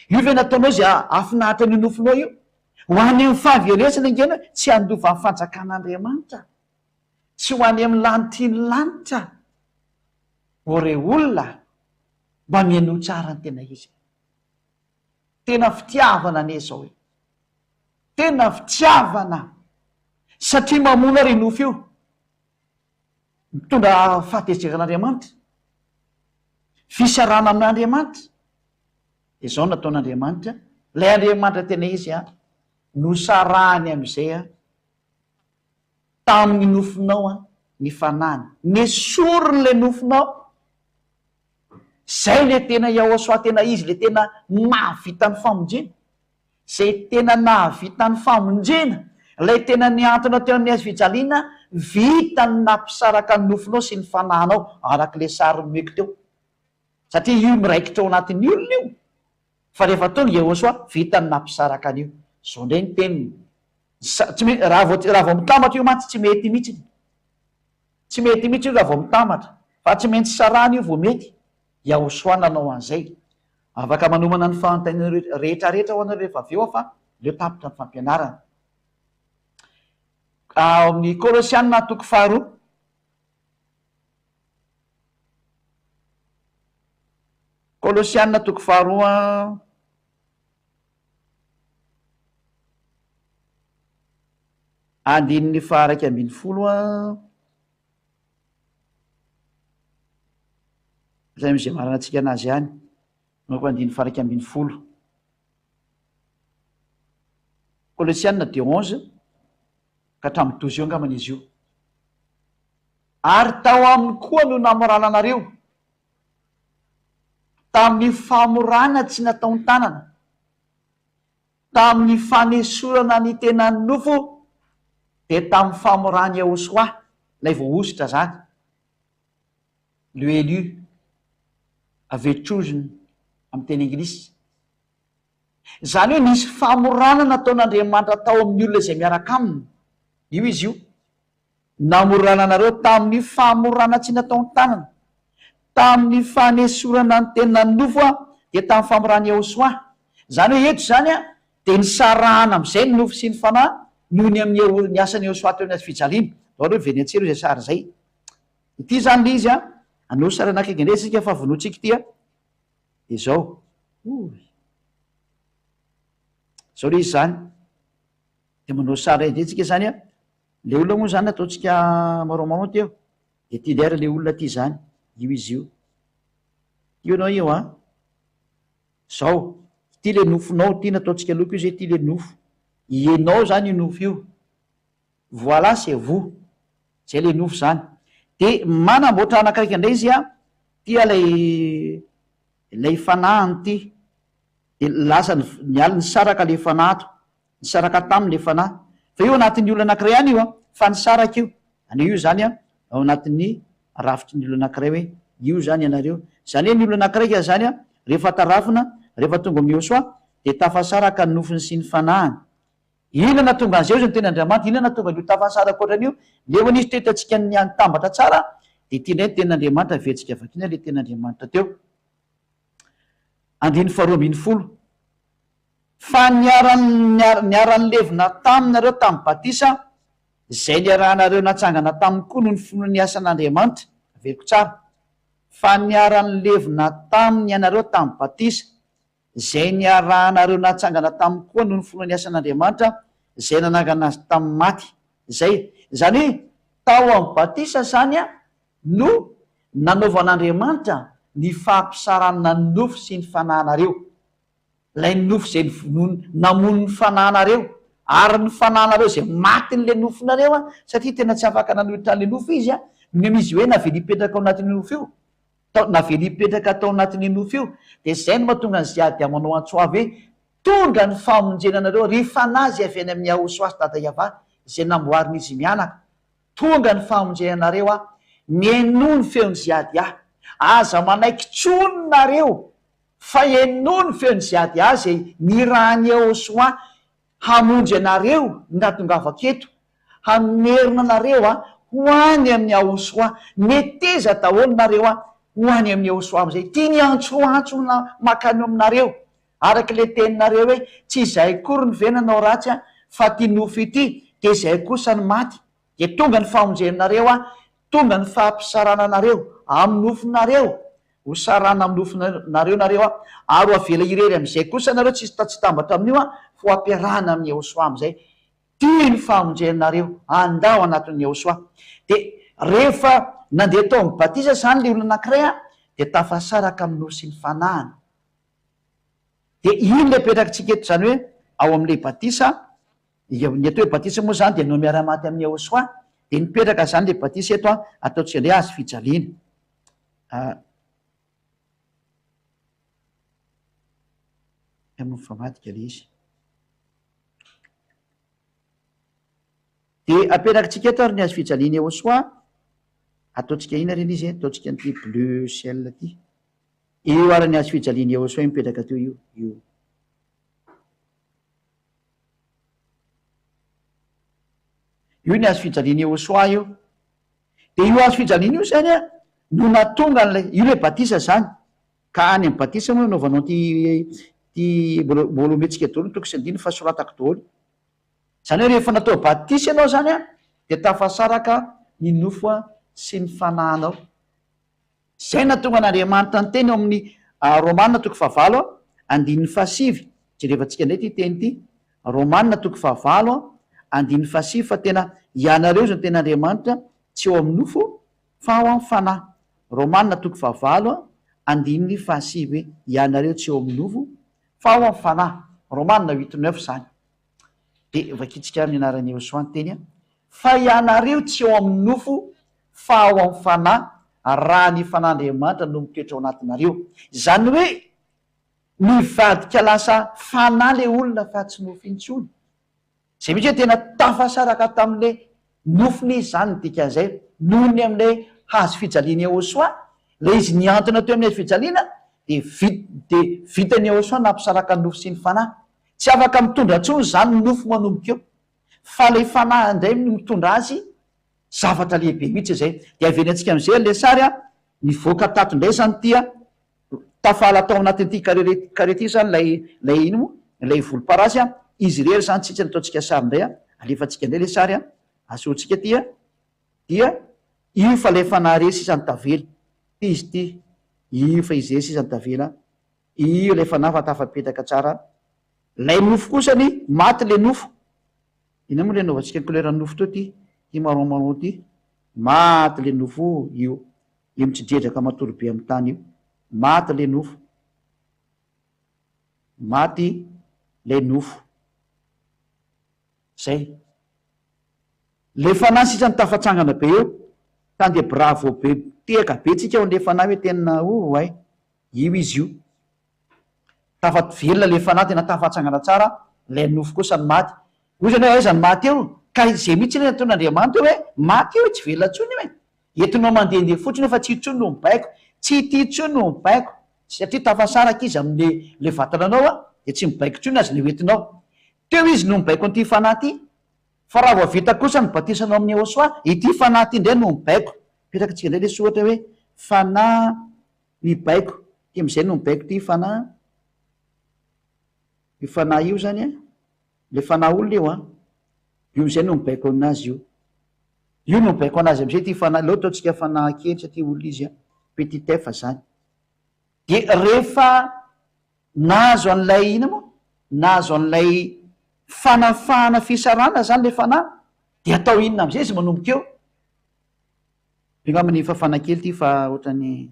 io ve nataonao zay afinaritra ny nofonao io ho any amin'ny fahavelezana ingena tsy andova ny fanjakan'Andriamanitra tsy ho any amin'ny lanitriny lanitra ore olona mba miano tsara ny tena izy tena fitiavana ane zao hoe tena fitiavana satria mamona re nofo io mitondra fahatezerakan'Andriamanitra fisarana amin'Andriamanitra de zao nataon'Andriamanitra lay Andriamanitra tena izy nosarahany am'izay tamin'ny nofonao ny fanana nesorony le nofonao zay le tena Yahosoa tena izy le tena nahavita ny famonjena zay tena nahavita ny famonjena lay tena niantona teo amin'ny azy fijaliana vita ny nampisaraka ny nofonao sy ny fanahinao arak'le sary nomeko teo satria io miraikitra ao anatin'ny olona io fa rehefa tonga Yahosoa vita ny nampisaraka an'io zao indray ny teniny raha vao mitambatra io mantsy tsy mety mihitsy io raha vao mitambatra fa tsy maintsy sarany io vao mety Yahosoa nanao an'izay afaka manomana ny fanontaniana rehetrarehetra ho anareo rehefa aveo fa leo tapitra ny fampianarana amin'ny Kolosianina toko faharoa Kolosianina toko faharoa andininy faharaiky ambin'ny folo zay mizay marana antsika anazy ihany noko andiny faharaiky ambin'ny folo Kolosianina de 11 ka hatramin'ny 12 eo angamana izy io ary tao aminy koa no namorana anareo tamin'ny famorana tsy nataony tanana tamin'ny fanesorana ny tenany nofo de tamin'ny famorany Yahosoa lay voaositra zany le élu avait chosen amin'ny teny anglisy zany hoe nisy famorana nataon'Andriamanitra tao amin'ny olona izay miaraka aminy io izy io namorana anareo tamin'ny famorana tsy nataony tanana tamin'ny fanesorana ny tenany nofo de tamin'ny famorany Yahosoa zany hoe eto zany de nisarahana am'izay ny nofo sy ny fanahy noho ny amin'ny ny asany Yahosoa teo ny azy fijaliana dao reo veny antsero zay sary zay ity zany le izy anao sary anakaiky indray sika fa vonoatsika ity de zao zao le izy zany de manao sary indretsika zany le olona moa zany ataotsika maromarao teo de ty lera le olona ty zany io izy io io anao io zao ty le nofonao ty nataotsika loko io zay ty le nofo ianao zany io nofo io voilà c'est vous zay le nofo zany de manamboatra anakaiky indray izy tia lay fanahany ty de lasa ny aly nysaraka le fanato nysaraka taminy le fanahy fa io anatin'ny olo anankiray any io a fa nisaraka io aneo io zany a ao anatin'ny rafitry ny olo anankiray hoe io zany ianareo zany hoe ny olo anankiray zany a rehefa tarafina rehefa tonga amin'ny Iosoa de tafasaraka ny nofiny sy ny fanahiny inona tonga an'izay zany ten'Andriamanitra inona tonga ny tafasaraka ohatran'io leo nisy toetantsika ny antambatra tsara de tianay ten'Andriamanitra vetsika vakina le ten'Andriamanitra teo andiny faharoa ambin'ny folo fa niaran'ny levina taminareo tamin'ny batisa zay niarahanareo natsangana tamin'ny koa no ny finoana ny asan'Andriamanitra veriko tsara fa niaran'ny levina taminy ianareo tamin'ny batisa zay niarahanareo natsangana tamin'ny koa no ny finoana ny asan'Andriamanitra zay nanangana azy tamin'ny maty zay zany hoe tao amin'ny batisa zany a no nanaovan'Andriamanitra ny fampisaranana ny nofo sy ny fanahinareo lay nofo zay namono ny fanahinareo ary ny fanahinareo zay maty n'le nofonareo a satria tena tsy afaka nanohitrany le nofo izy a no izy hoe navely hipetraka ao anatin'ny nofo io navely hipetraka tao anatin'ny nofo io de zay no mahatonga ny ziady amanao antsoavy hoe tonga ny famonjenanareo ry fanazy avy any amin'ny ahosy dada iava zay namboarinizy mianaka tonga ny famonjenanareo a mieno ny feony ziady aza manaiky tsononareo fa eno ny feony ziady zay ny rahany Ahosoa hamonjy anareo natongavaketo hamerina anareo ho any amin'ny Ahosoa neteza daholo nareo ho any amin'ny Ahosoa am'izay tia ny antsoantsona makany aminareo araky le teninareo hoe tsy izay kory ny venanao ratsy fa ty nofo ity de zay kosa ny maty de tonga ny famonjenanareo tonga ny fampisarana anareo amin'ny nofonareo ho sarana amin'ny nofonareo nareo ary ho avela irery am'izay kosa nareo tsy tambatra amin'io fo ampiarahana amin'ny Ahosoa am'izay tia ny famonjenanareo andao anatin'ny Ahosoa de rehefa nandeha tao amin'ny batisa zany le olona anankiray de tafasaraka amin'ny nofo sy ny fanahiny de iny le petrakintsika eto zany hoe ao amin'le batisa ny atao hoe batisa moa zany de no miara-maty amin'ny Ahosoa de nipetraka zany le batisa eto ataotsika ndray azy fijaliana mifamadika le izy de apetrakintsika eto ary ny azy fijaliana Ahosoa ataotsika ina reny izy ataotsika n'ity bleu ciel ty eo ary ny azy fijaliana Ahosoa mipetraka teo io ny azo fijaliana Ahosoa io de io azo fijaliana io zany no natonga n'lay io le batisa zany ka any amin'ny batisa moa naovanao ty molometsika daholo toko sy andiny fahasoratako daholo zany hoe rehefa natao batisa ianao zany de tafasaraka ny nofo sy ny fanahinao zay natonga an'Andriamanitra ny teny ao amin'ny Romanina toko fahavalo andin'ny fahasivy jerevantsika ndray ty teny ty Romanina toko fahavalo andin'ny fahasivy fa tena ianareo zany ten'Andriamanitra tsy eo amin'ny nofo fa ao amin'ny fanahy Romanina toko fahavalo andin'ny fahasivy ianareo tsy eo amin'ny nofo fa ao amin'ny fanahy Romanina 8:9 zany de vakitsika amin'ny anaran'ny Ahosoa ny teny fa ianareo tsy eo amin'ny nofo fa ao amin'ny fanahy raha ny fanandriamanitra no mitoetra ao anatinareo zany hoe mivadika lasa fanahy le olona fa tsy nofo intsony zay mihitsy hoe tena tafasaraka tamin'le nofony izy zany dikan'izay noho ny amin'le hazo fijaliana Ahosoa le izy niantona teo amin'ny hazo fijaliana de vitany Ahosoa nampisaraka ny nofo sy ny fanahy tsy afaka mitondra ntsony zany nofo manomboka eo fa le fanahy indray mitondra azy zavatra lehibe mihitsy zay de aveny antsika am'izay le sary nivoaka tato indray zany tia tafala tao anatin'ity karety zany lay ino lay volomparasy izy rery zany tsitsy nataontsika sary indray alefantsika indray le sary asoantsika dia io fa lay fanahy resy isany tavely ty izy ty io fa izy resy isany tavela io lay fanahy fa tafapetraka tsara lay nofo kosany maty le nofo ina moa le naovantsika ny couleur nofo teo ty marron ty maty le nofo io mitsidredraka matory be amin'ny tany io maty le nofo maty le nofo zay le fanahy sisany tafatsangana be eo tany de bravo be tehaka betsika ao le fanahy hoe tena ay io izy io tafavelona le fanahy tena tafatsangana tsara lay nofo kosa ny maty ozany hoe aizany maty eo ka zay mihitsy le nataon'Andriamanitra hoe maty eo tsy velona tsony hoe entinao mandehandeha fotsiny fa tsy tsony no mibaiko tsy ty tsony no mibaiko satria tafasaraka izy amle vatana anao a de tsy mibaiko tsony azy le oentinao teo izy no mibaiko an'ity fanahy ty fa raha vao vita kosa ny batisanao amin'ny Ahosoa ity fanahy ty indray no mibaiko petraka tsika indray le sohatra hoe fanahy mibaiko ty am'izay no mibaiko ty fanahy io fanahy io zany a le fanahy olona io a io am'izay no mibaiko aminazy io no mibaiko anazy am'izay ty fanahy leo ataotsika fanahy kely satria olona izy a petit f zany de rehefa nahazo an'lay ina moa nahazo an'lay fanafahana fisarana zany le fanahy de atao inona am'izay izy manomboka eo angambany fafana kely ty fa ohatrany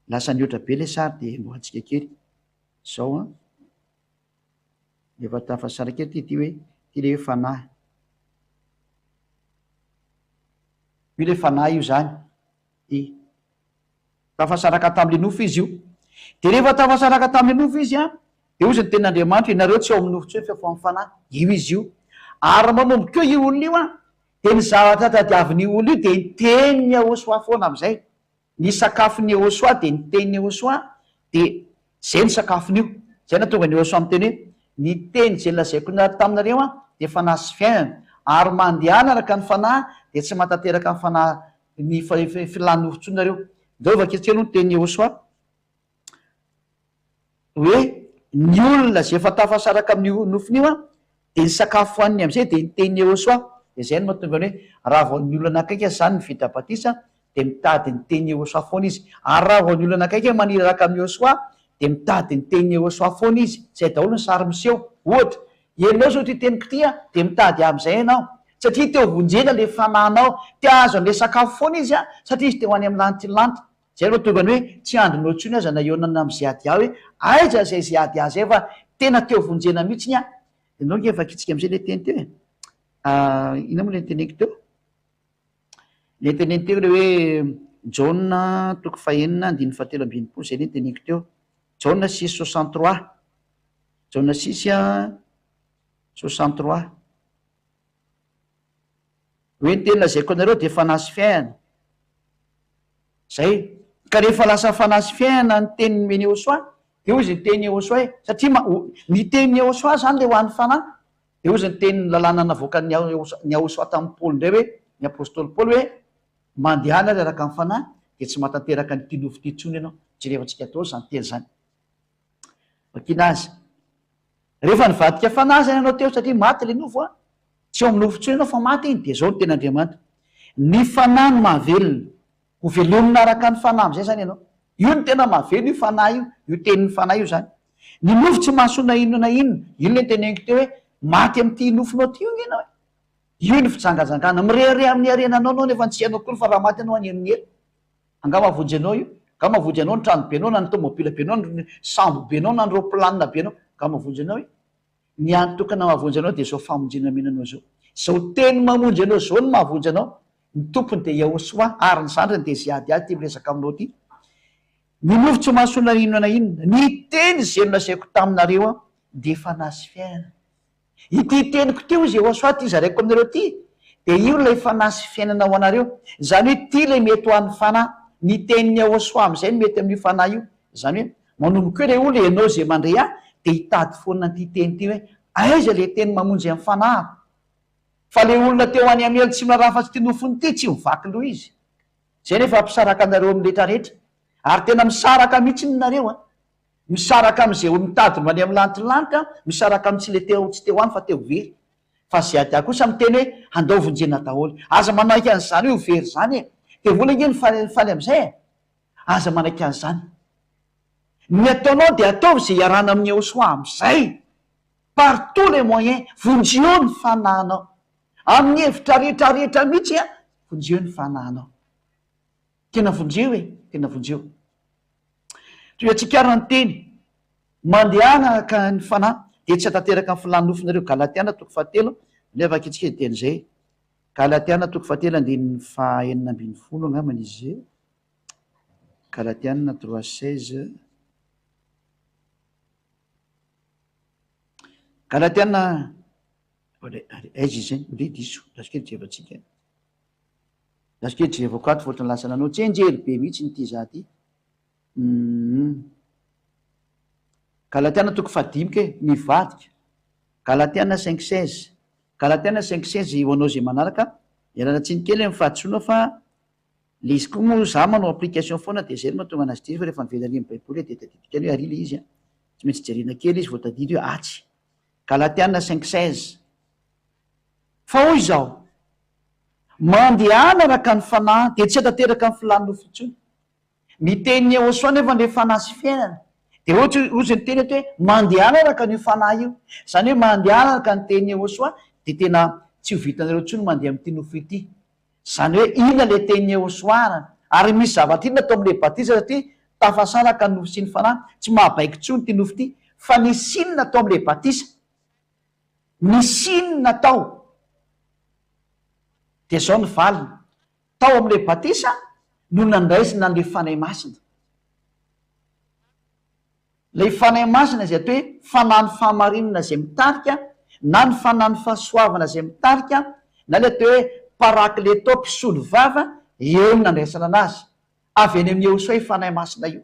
lasa ny oatra be le sary de mboatsika kely zao a efa tafasara kely ty hoe ty le hoe fanahy io le fanahy io zany i tafasaraka tam'le nofo izy io de rehefa tafasaraka tam'le nofo izy a de ozy ny ten'Andriamanitra inareo tsy ao amin'ny nofo tsy hoe fefa amin'ny fanahy io izy io ary manomboka eo io olona io a de ny zavatra tadiavin'io olona io de ny teniny Ahosoa foana am'izay ny sakafony Ahosoa de ny teniny Ahosoa de zay ny sakafon'io zay na tonga ny Ahosoa amin'ny teny hoe ny teny zay lazaiko taminareo a de fanahy sy fiainana ary mandehana araka ny fanahy de tsy matateraka ny fanahy ny filany nofon-tsonareo deo vaketsika aloha ny teny Ahosoa hoe ny olona zay efa tafasaraka amin'ny nofony io a de ny sakafo hoaniny am'izay de ny teny Ahosoa de zay no mahatonga hoe raha vao ny olona akaiky zany ny vita batisa de mitady ny teny Ahosoa foana izy ary raha vao ny olona akaiky maniry araka amin'ny Ahosoa de mitady ny teny Ahosoa foana izy zay daholo ny sary miseho ohatra ianao zao ty teniko ty a de mitady am'izay ianao satria teo vonjena le fananao te azo an'le sakafo foana izy a satria izy te ho any amin'ny lanitra lanitra zay no tonga ny hoe tsy andronao tsony aza na eonana am'zay ady aho hoe aiza zay zay ady ahy zay fa tena teo vonjena mihitsiny a de nao nge vakitsika am'izay le teny teo e ina moa le nyteneniko teo le teneny teo le hoe Jauna toko fahenina andiny fahatelo ambinipolo zay le nyteneniko teo Jauna 6:63 Jauna 6:63 hoe ny teny lazaiko anareo de fanahy sy fiainana zay ka rehefa lasa fanahy sy fiainana ny teny meny Ahosoa de ozy ny teny Ahosoa e satria ny teny Ahosoa zany le ho an'ny fanahy de ozy ny teny lalàna navoaka ny Ahosoa tamin'ny Paoly indray hoe ny apôstôly Paoly hoe mandehana ry araka amin'ny fanahy de tsy matateraka ny ty nofo ty tsony ianao tsy rehefatsika atao zany teny zany vakina azy rehefa nivadika fanahy zany ianao teo satria maty le nofo a tsy eo amin'ny nofo tsony ianao fa maty iny de zao ny ten'Andriamanitra ny fanahy no mahavelona ho velomina araka ny fanahy am'izay zany ianao io ny tena mahavelona io fanahy io tenin'ny fanahy io zany ny nofo tsy mahasona inona ino le teneniko teo hoe maty am'ty nofonao ty io ianao io ny fijangajangana mirehare amin'ny arenanao anao nefa tsy hainao kory fa raha maty anao anyerinyery anga mahavojy anao io ka mahavojy anao ny trano be anao na ny tomobila be anao ny sambo be anao na ny roaplanina be anao ka mahavojy anao io ny antokana mahavonjy anao de zao famonjena menanao zao zao teny mamonjy anao zao ny mahavonjy anao ny tompony de Ahosoa ary ny zandriny de zay ady ady ty miresaka aminao ty ny nofo tsy mahasona inona inona ny teny zay no lazaiko taminareo a de fanahy sy fiainana ity teniko teo izy Ahosoa ty zaraiko aminareo ty de io lay fanahy sy fiainana ho anareo zany hoe ty le mety ho an'ny fanahy ny tenin'ny Ahosoa am'izay ny mety amin'io fanahy io zany hoe manomboka hoe le olo ianao zay mandre a de hitady foana ty teny ty hoe aiza le teny mamonjy amin'ny fanahy fa le olona teo any amin'ny tsy marahafa-tsy ty nofony ty tsy mivaky loha izy zay nefa ampisaraka anareo amin'ny rehetrarehetra ary tena misaraka mihitsy ninareo a misaraka am'izay olo mitady many amin'ny lanitrylanitra misaraka am'tsy le teo tsy teo any fa teo very fa zay ady kosa miteny hoe handao vonjena daholo aza manaiky an'izany io very zany e de vola nge ny faly am'izay e aza manaiky an'izany ny ataonao de ataovy zay iarana amin'ny Ahosoa am'izay partout les moyens vonjeo ny fanahinao amin'ny hevitra rehetrarehetra mihitsy a vonjeo ny fanahinao tena vonjeo e tena vonjeo toy atsika ary ny teny mandehana ka ny fanahy de tsy hatateraka ny filany nofonareo Galatiana toko 7 nefa akitsika teny zay Galatiana toko fahatelo andininy fahaenina ambin'ny folo angambany izy zay Galatiana 3:16 Galatiana aiza izy zany ole diso lasokely jevatsika lasokely jevako ato fotrany lasa nanao tsy enjery be mihitsy ny ty za ty Galatiana toko fahadimika mivadika Galatiana 5:16 Galatiana 5:16 ho anao zay manaraka ialana tsiny kely amin'ny fahatsoana fa le izy koa moa za manao application foana de zay mahatonga anazy ty fa rehefa mivela ny baiboly de tadidika hoe ary le izy a tsy maintsy jerena kely izy vao tadidy hoe atsy Galatiana 5:16 fa hoy zao mandehana araka ny fanahy de tsy atateraka ny filany fotsiny miteny Ahosoa nefa le fanahy sy fiainana de ohatra ozy ny teny hoe mandehana araka ny fanahy io zany hoe mandehana araka ny teny Ahosoa de tena tsy ho vitanareo tsony mandeha am'ty nofo ity zany hoe ina le teny Ahosoa ary misy zavatra ina atao am'le batisa satria tafasaraka ny nofo sy ny fanahy tsy mahabaiky tsony ty nofo ty fa ny sinina atao am'le batisa ny sinina atao de zao ny valina tao am'le batisa no nandraisina an'le fanahy masina le fanahy masina zay atao hoe fanany fahamarinana zay mitarika na ny fanany fahasoavana zay mitarika na le atao hoe parakleto mpisolo vava eo ny nandraisana anazy avy eny amin'ny Ahosoa ifanahy masina io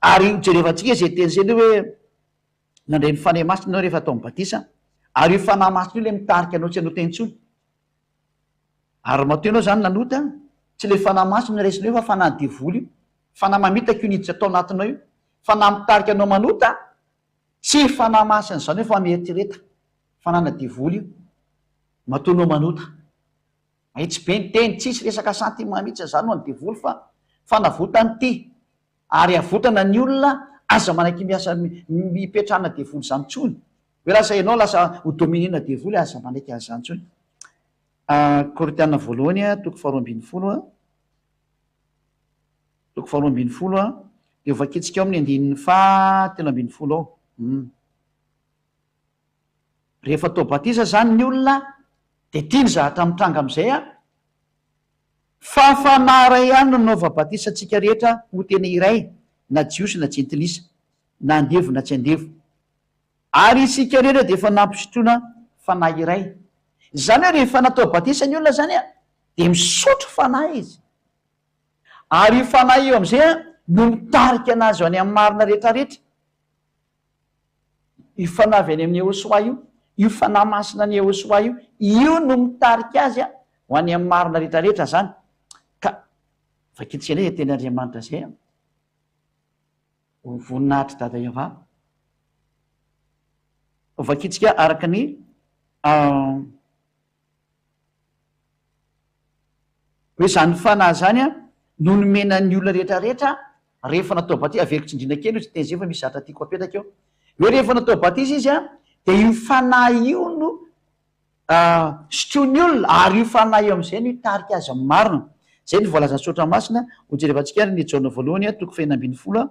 ary jerevantsika zay teny zay le hoe nandray ny fanahy masina anao rehefa atao amin'ny batisa ary io fanahy masina io le mitarika anao tsy anao teny tsony ary mateo anao zany nanota tsy le fanahy masina nyraisinao io fa fanahy devoly io fanahy mamitaka io niditsy atao anatinao io fanahy mitarika anao manota tsy fanahy masina zany hoe fa mieritsereta fanana devoly io mataonao manota tsy be ny teny tsisy resaka sentiment mihitsy zany no any devoly fa fanavotany ty ary avotana ny olona aza manaiky miasa mipetrahana devoly zany tsony hoe lasa ianao lasa ho dominina devoly aza manaiky azy zany tsony Korintiana voalohany toko faharoa ambin'ny folo de vakitsika ao amin'ny andinin'ny fahatelo ambin'ny folo ao rehefa atao batisa zany ny olona de tiany zahatra mitranga am'izay fa fanahy ihany no nanaova batisa atsika rehetra ho tena iray na jiosy na jentilisa na andevo na tsy andevo ary isika rehetra de efa nampisotroana fanahy iray zany hoe rehefa natao batisa ny olona zany de misotro fanahy izy ary io fanahy io am'izay no mitarika anazy ho any amin'ny marina rehetrarehetra io fanahy avy any amin'ny Ahosoa io fanahy masina ny Ahosoa io no mitarika azy ho any amin'ny marina rehetrarehetra zany ka vakitsika ndray teny Andriamanitra zay ho voninahitry dada Eva vakitsika araka ny hoe zany fanahy zany no nomena ny olona rehetrarehetra rehefa natao batisa averiko tsindrina kely io tsy teny zay fa misy zatra tiako apetaka eo hoe rehefa natao batisa izy de io fanahy io no sotroiny olona ary io fanahy io am'izay no hitarika azy amin'ny marina zay ny voalazany sotra masina ho jerevantsika ny Jaona voalohany toko fahenina ambin'ny folo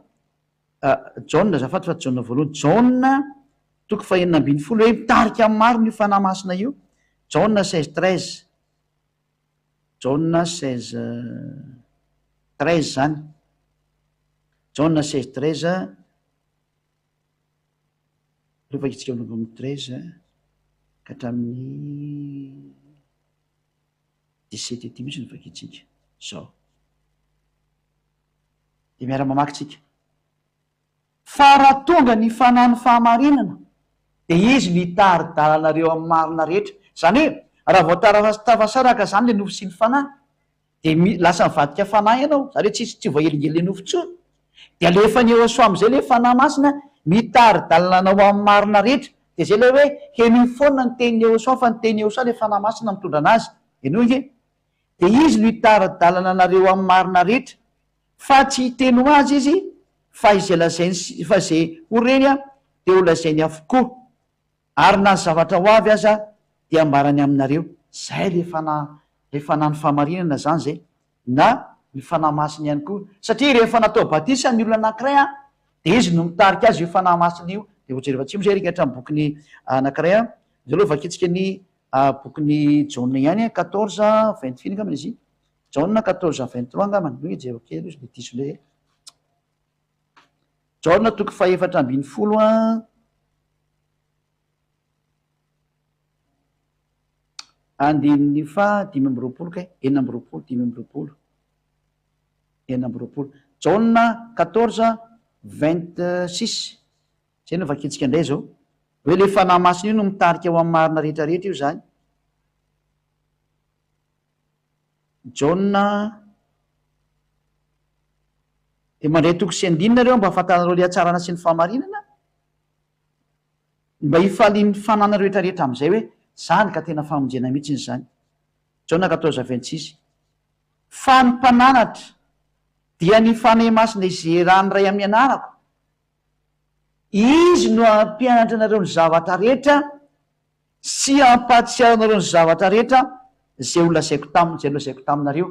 Jaona zafaty fa Jaona voalohany Jaona toko fahenina ambin'ny folo hoe mitarika amin'ny marina io fanahy masina io Jaona 16:13 Jaona 16:13 zany Jaona 16:13 rehefa itsika amin'y 13 ka hatramin'ny 17 ety mihitsy ny vakitsika zao de miara-mamaky tsika fa raha tonga ny fanany fahamarinana de izy mitary-dalanareo amin'ny marina rehetra zany hoe raha voatafasaraka zany le nofo sy ny fanahy de lasa mivadika fanahy ianao zany hoe tsy voahelingely le nofo tsony de alefa ny Ahosoa am'izay le fanahy masina mitary-dalananao amin'ny marina rehetra de zay le hoe heno foana ny teny Ahosoa fa ny teny Ahosoa le fanahy masina mitondra anazy enoge de izy no hitary-dalana anareo amin'ny marina rehetra fa tsy hiteno azy izy fa izay lazainy fa zay ho reny de ho lazainy avokoa ary na ny zavatra ho avy aza de ambarany aminareo zay le fanahy ny fahamarinana zany zay na ny fanahy masina ihany koa satria rehefa natao batisa ny olona anankiray de izy no mitarika azy io fanahy masina io de ho jerevantsika moa zay rika hatramin'ny bokiny anankiray zay aloha vakitsika ny bokyny jaune ihany 14:24 angambany izy jaune 14:23 angambany no jereo kely izy le tisondray jaune toko 4:10 andininy fa 5:20 ka 4:20 5:20 jaune 14:26 zay no vakitsika indray zao hoe le fanahy masina io no mitarika ao amin'ny marina rehetrarehetra io zany jaune de mandray toko sy andinonareo mba ahafantanareo le atsarana sy ny fahamarinana mba hifalin'ny fanana rehetrarehetra am'izay hoe zany ka tena famonjena mihitsiny zany jaune 14:26 fa ny mpananatra dia ny fanahy masina izay rany ray amin'ny anarako izy no ampianatra anareo ny zavatra rehetra sy ampatsiaranareo ny zavatra rehetra zay olasaiko taminareo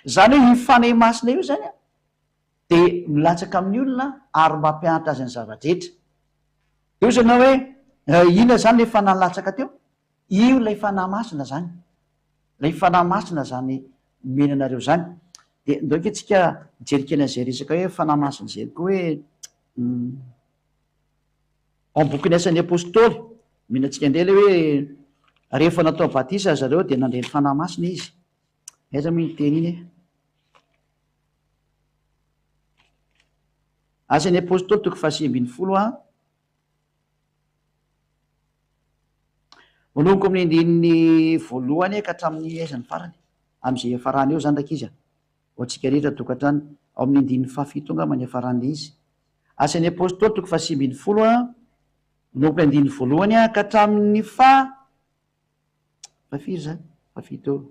zany hoe hifanahy masina io zany a de milatsaka amin'ny olona ary mba ampianatra azy ny zavadrehetra de o zanao hoe ina zany le fanahy latsaka teo io lay fanahy masina zany lay fanahy masina zany menanareo zany de ndoky tsika jerikena zay resaka hoe fanahy masina zay koa hoe ambokiny asan'ny apôstôly minatsika indray le hoe rehefa natao batisa zareo de nandray ny fanahy masina izy aiza moa nyteny iny asan'ny apôstôly toko 9:20 manomboka amin'ny andininy voalohany ka hatramin'ny aizany farany am'izay afarany eo zany ndraiky izy ohatsika rehetra tokantrano ao amin'ny andininy 7 angambany afaran'le izy asan'ny apôstôly toko 9:20 manomboka andininy voalohany ka hatramin'ny fafiry zany 7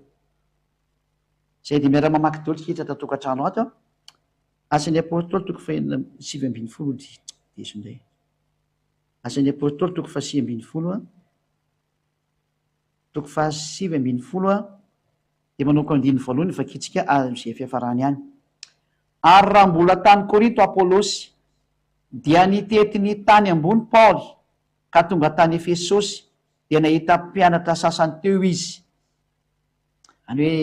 zay de miara mamaky dolo tsika hitra tatokantrano ato asan'ny apôstôly toko 7:20 desondray asan'ny apôstôly toko 7:20 toko 7:20 de manomboka andininy voalohany vakitsika am'izay fiafarany ihany ary raha mbola tany korinto apôlôsy dia nitetiny tany ambony paoly ka tonga tany efesosy dia nahita mpianatra sasany teo izy any hoe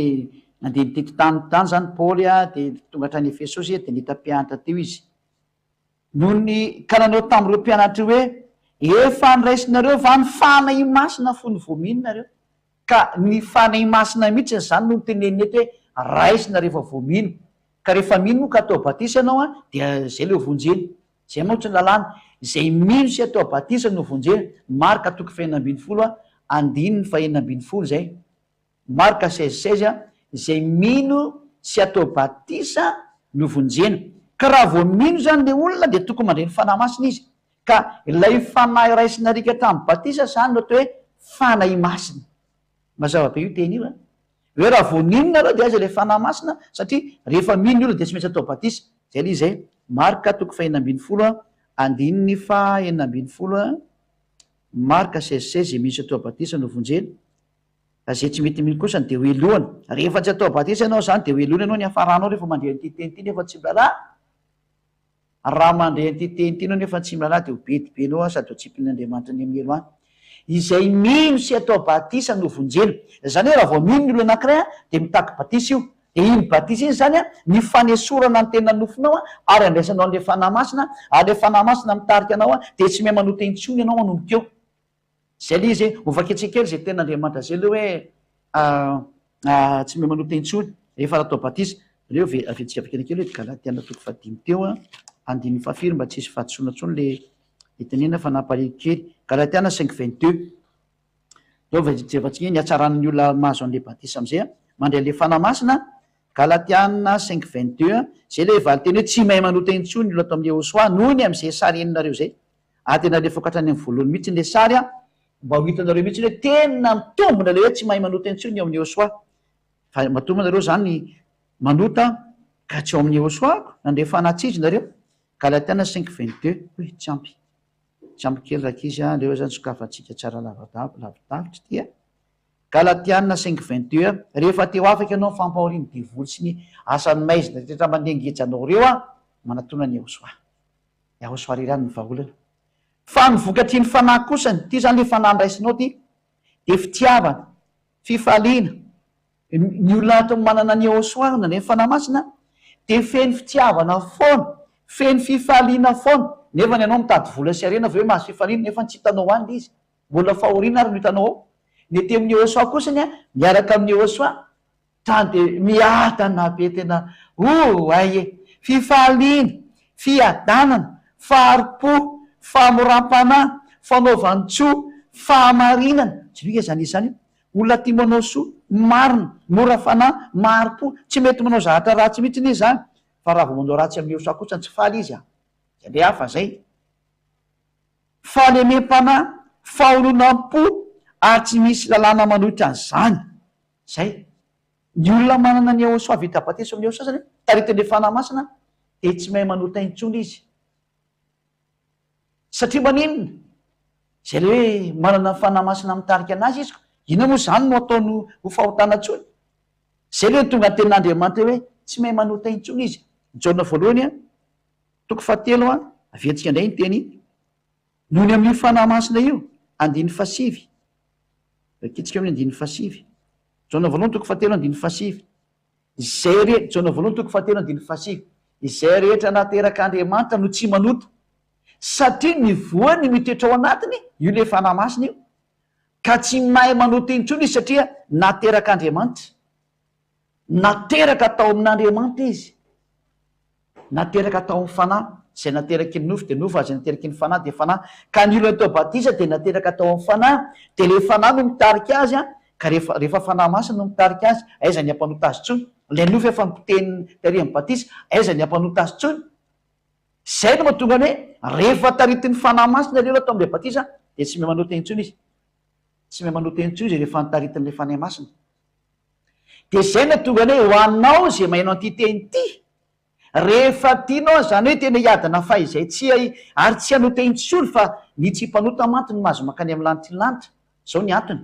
nandeha nitety tany zany paoly de tonga trany efesosy de nahita mpianatra teo izy noho ny ka nanao tam'ireo mpianatra hoe efa nyraisinareo va ny fanahy masina fo ny voaminonareo ka ny fanahy masina mihitsy zany no nytenenety hoe raisina rehefa voamino ka rehefa mino ka atao batisa ianao dia zay le vonjeny zay maohatry ny lalàna zay mino sy atao batisa no vonjeny marika toko 2:20 andininy 2:20 zay marika 16 zay mino sy atao batisa no vonjena ka raha vo mino zany le olona de tokony mandray ny fanahy masina izy ka ilay fanahy raisinarika tamin'ny batisa zany no atao hoe fanahy masina mazava be io teny io hoe raha vo ninonareo de aza le fanahy masina satria rehefa mino olona de tsy maintsy atao batisa zay le izay marika toko 2:20 andininy 2:20 marika 16 zay misy atao batisa no vonjena zay tsy mety mino kosany de hoelohany rehefa tsy atao batisa ianao zany de hoelohany ianao ny afaranao rehefa mandray an'ity teny ity nefa tsy milalà raha mandray an'ity teny ity anao nefa tsy milalà de ho bedibenao sady ho tsipin'andriamanitra ny amin'ny elo any izay mino sy atao batisa no vonjena zany hoe raha vao mino ny olo anankiray de mitaky batisa io de iny batisa iny zany ny fanesorana ny tena nofinao ary andraisanao an'le fanahy masina ary le fanahy masina mitarika anao de tsy mahay manoto intsony ianao manomboka eo zay le izy ovaketsika kely zay ten'andriamanitra zay le hoe tsy mahay manoto intsony rehefa atao batisa reo avetsika avekena kely hoe galatiana toko 5 teo andininy 4 mba tsisy fahatsonatsony le itanena fa nampaleko kely galatiana 5:22 vatsika ny atsaran'ny olona mahazo an'le batisa am'izay mandray le fanahy masina galatiana 5:22 zay le valy teny hoe tsy mahay manota intsony olo atao amin'le osoa noho ny am'izay sary eninareo zay tena le fokatrany amin'ny voalohany mihitsy le sary mba ho hitanareo mihitsy hoe tena mitombona le hoe tsy mahay manota intsony eo amin'ny osoa fa matombonareo zany manota ka tsy eo amin'ny osoako nandre fanatsizy nareo galatiana 5:22 hoe tsy ampy kely raka izy leo zany sokafatsika tsara lavidavitra tia galatiana 5:22 rehefa teo afaka ianao fampahoriny divoly sy ny asany maizina rehetra mandengejanao reo manatona ny ahosoa rerany ny vaholana fa nyvokatry ny fanahy kosany ty zany le fanahy nraisinao ty de fitiavana fifaliana ny olona ato manana ny eosoarina ny fanahy masina de feny fitiavana foana feny fifaliana foana nefa ny anao mitady vola sy arena avy hoe mahazo fifaliana nefa tsy hitanao any le izy mbola fahoriana ary no hitanao ao ny te amin'ny eosoa kosany a miaraka amin'ny eosoa tany de miatana be tena ay e fifaliana fiadanana faharipo famoram-panahy fanaovantsoa fahamarinana tsy mika zany izany olona ty manao soa marina mora fanahy maharipo tsy mety manao zahatra ratsy mihitsy izy zany fa raha vo manao ratsy amin'ny eosoa kosany tsy faly izy a za le hafa zay falemem-panahy faholonam-po ary tsy misy lalàna manohitra zany zay ny olona manana ny eosoa vita bateso amin'ny eosoa zany taritany le fanahy masina de tsy mahay manota intsony izy satria maninona zay le hoe manana ny fanahy masina mitarika anazy izy ina moa zany no ataony ho fahotana ntsony zay le tonga ny tenin'andriamanitra hoe tsy mahay manota intsony izy jaona voalohany a toko fahatelo a aventsika indray ny teny noho ny amin'ny fanahy masina io andiny fasivy akitsika amin'ny andiny fasivy jaona voalohany toko fahatelo andiny fasivy zay jaona voalohany toko fahatelo andiny fasivy izay rehetra nateraka andriamanitra no tsy manota satria ny voany mitoetra ao anatiny io le fanahy masina io ka tsy mahay manota intsony izy satria nateraka andriamanitra nateraka tao amin'andriamanitra izy nateraka tao amin'ny fanahy zay nateraky ny nofo de nofo azy nateraky ny fanahy de fanahy ka ny olona tao batisa de nateraka tao amin'ny fanahy de le fanahy no mitarika azy a ka rehefa fanahy masina no mitarika azy aiza ny ampanota azy tsony le nofo efa nipiteny tarihan'ny batisa aiza ny ampanota azy tsony zay no mahatonga ny hoe rehefa taritiny fanahy masina le tao am'le batisa de tsy mahay manota intsony izy tsy mahay manota intsony izy rehefa nitaritin'le fanahy masina de zay no tonga ny hoe ho anao zay mahainao an'ty teny ty rehefa tianao zany hoe tena hiadana fa izay tsy ary tsy hanota intsony fa ny tsy mpanota mantiny mahazo makany amin'ny lanitry zao ny antony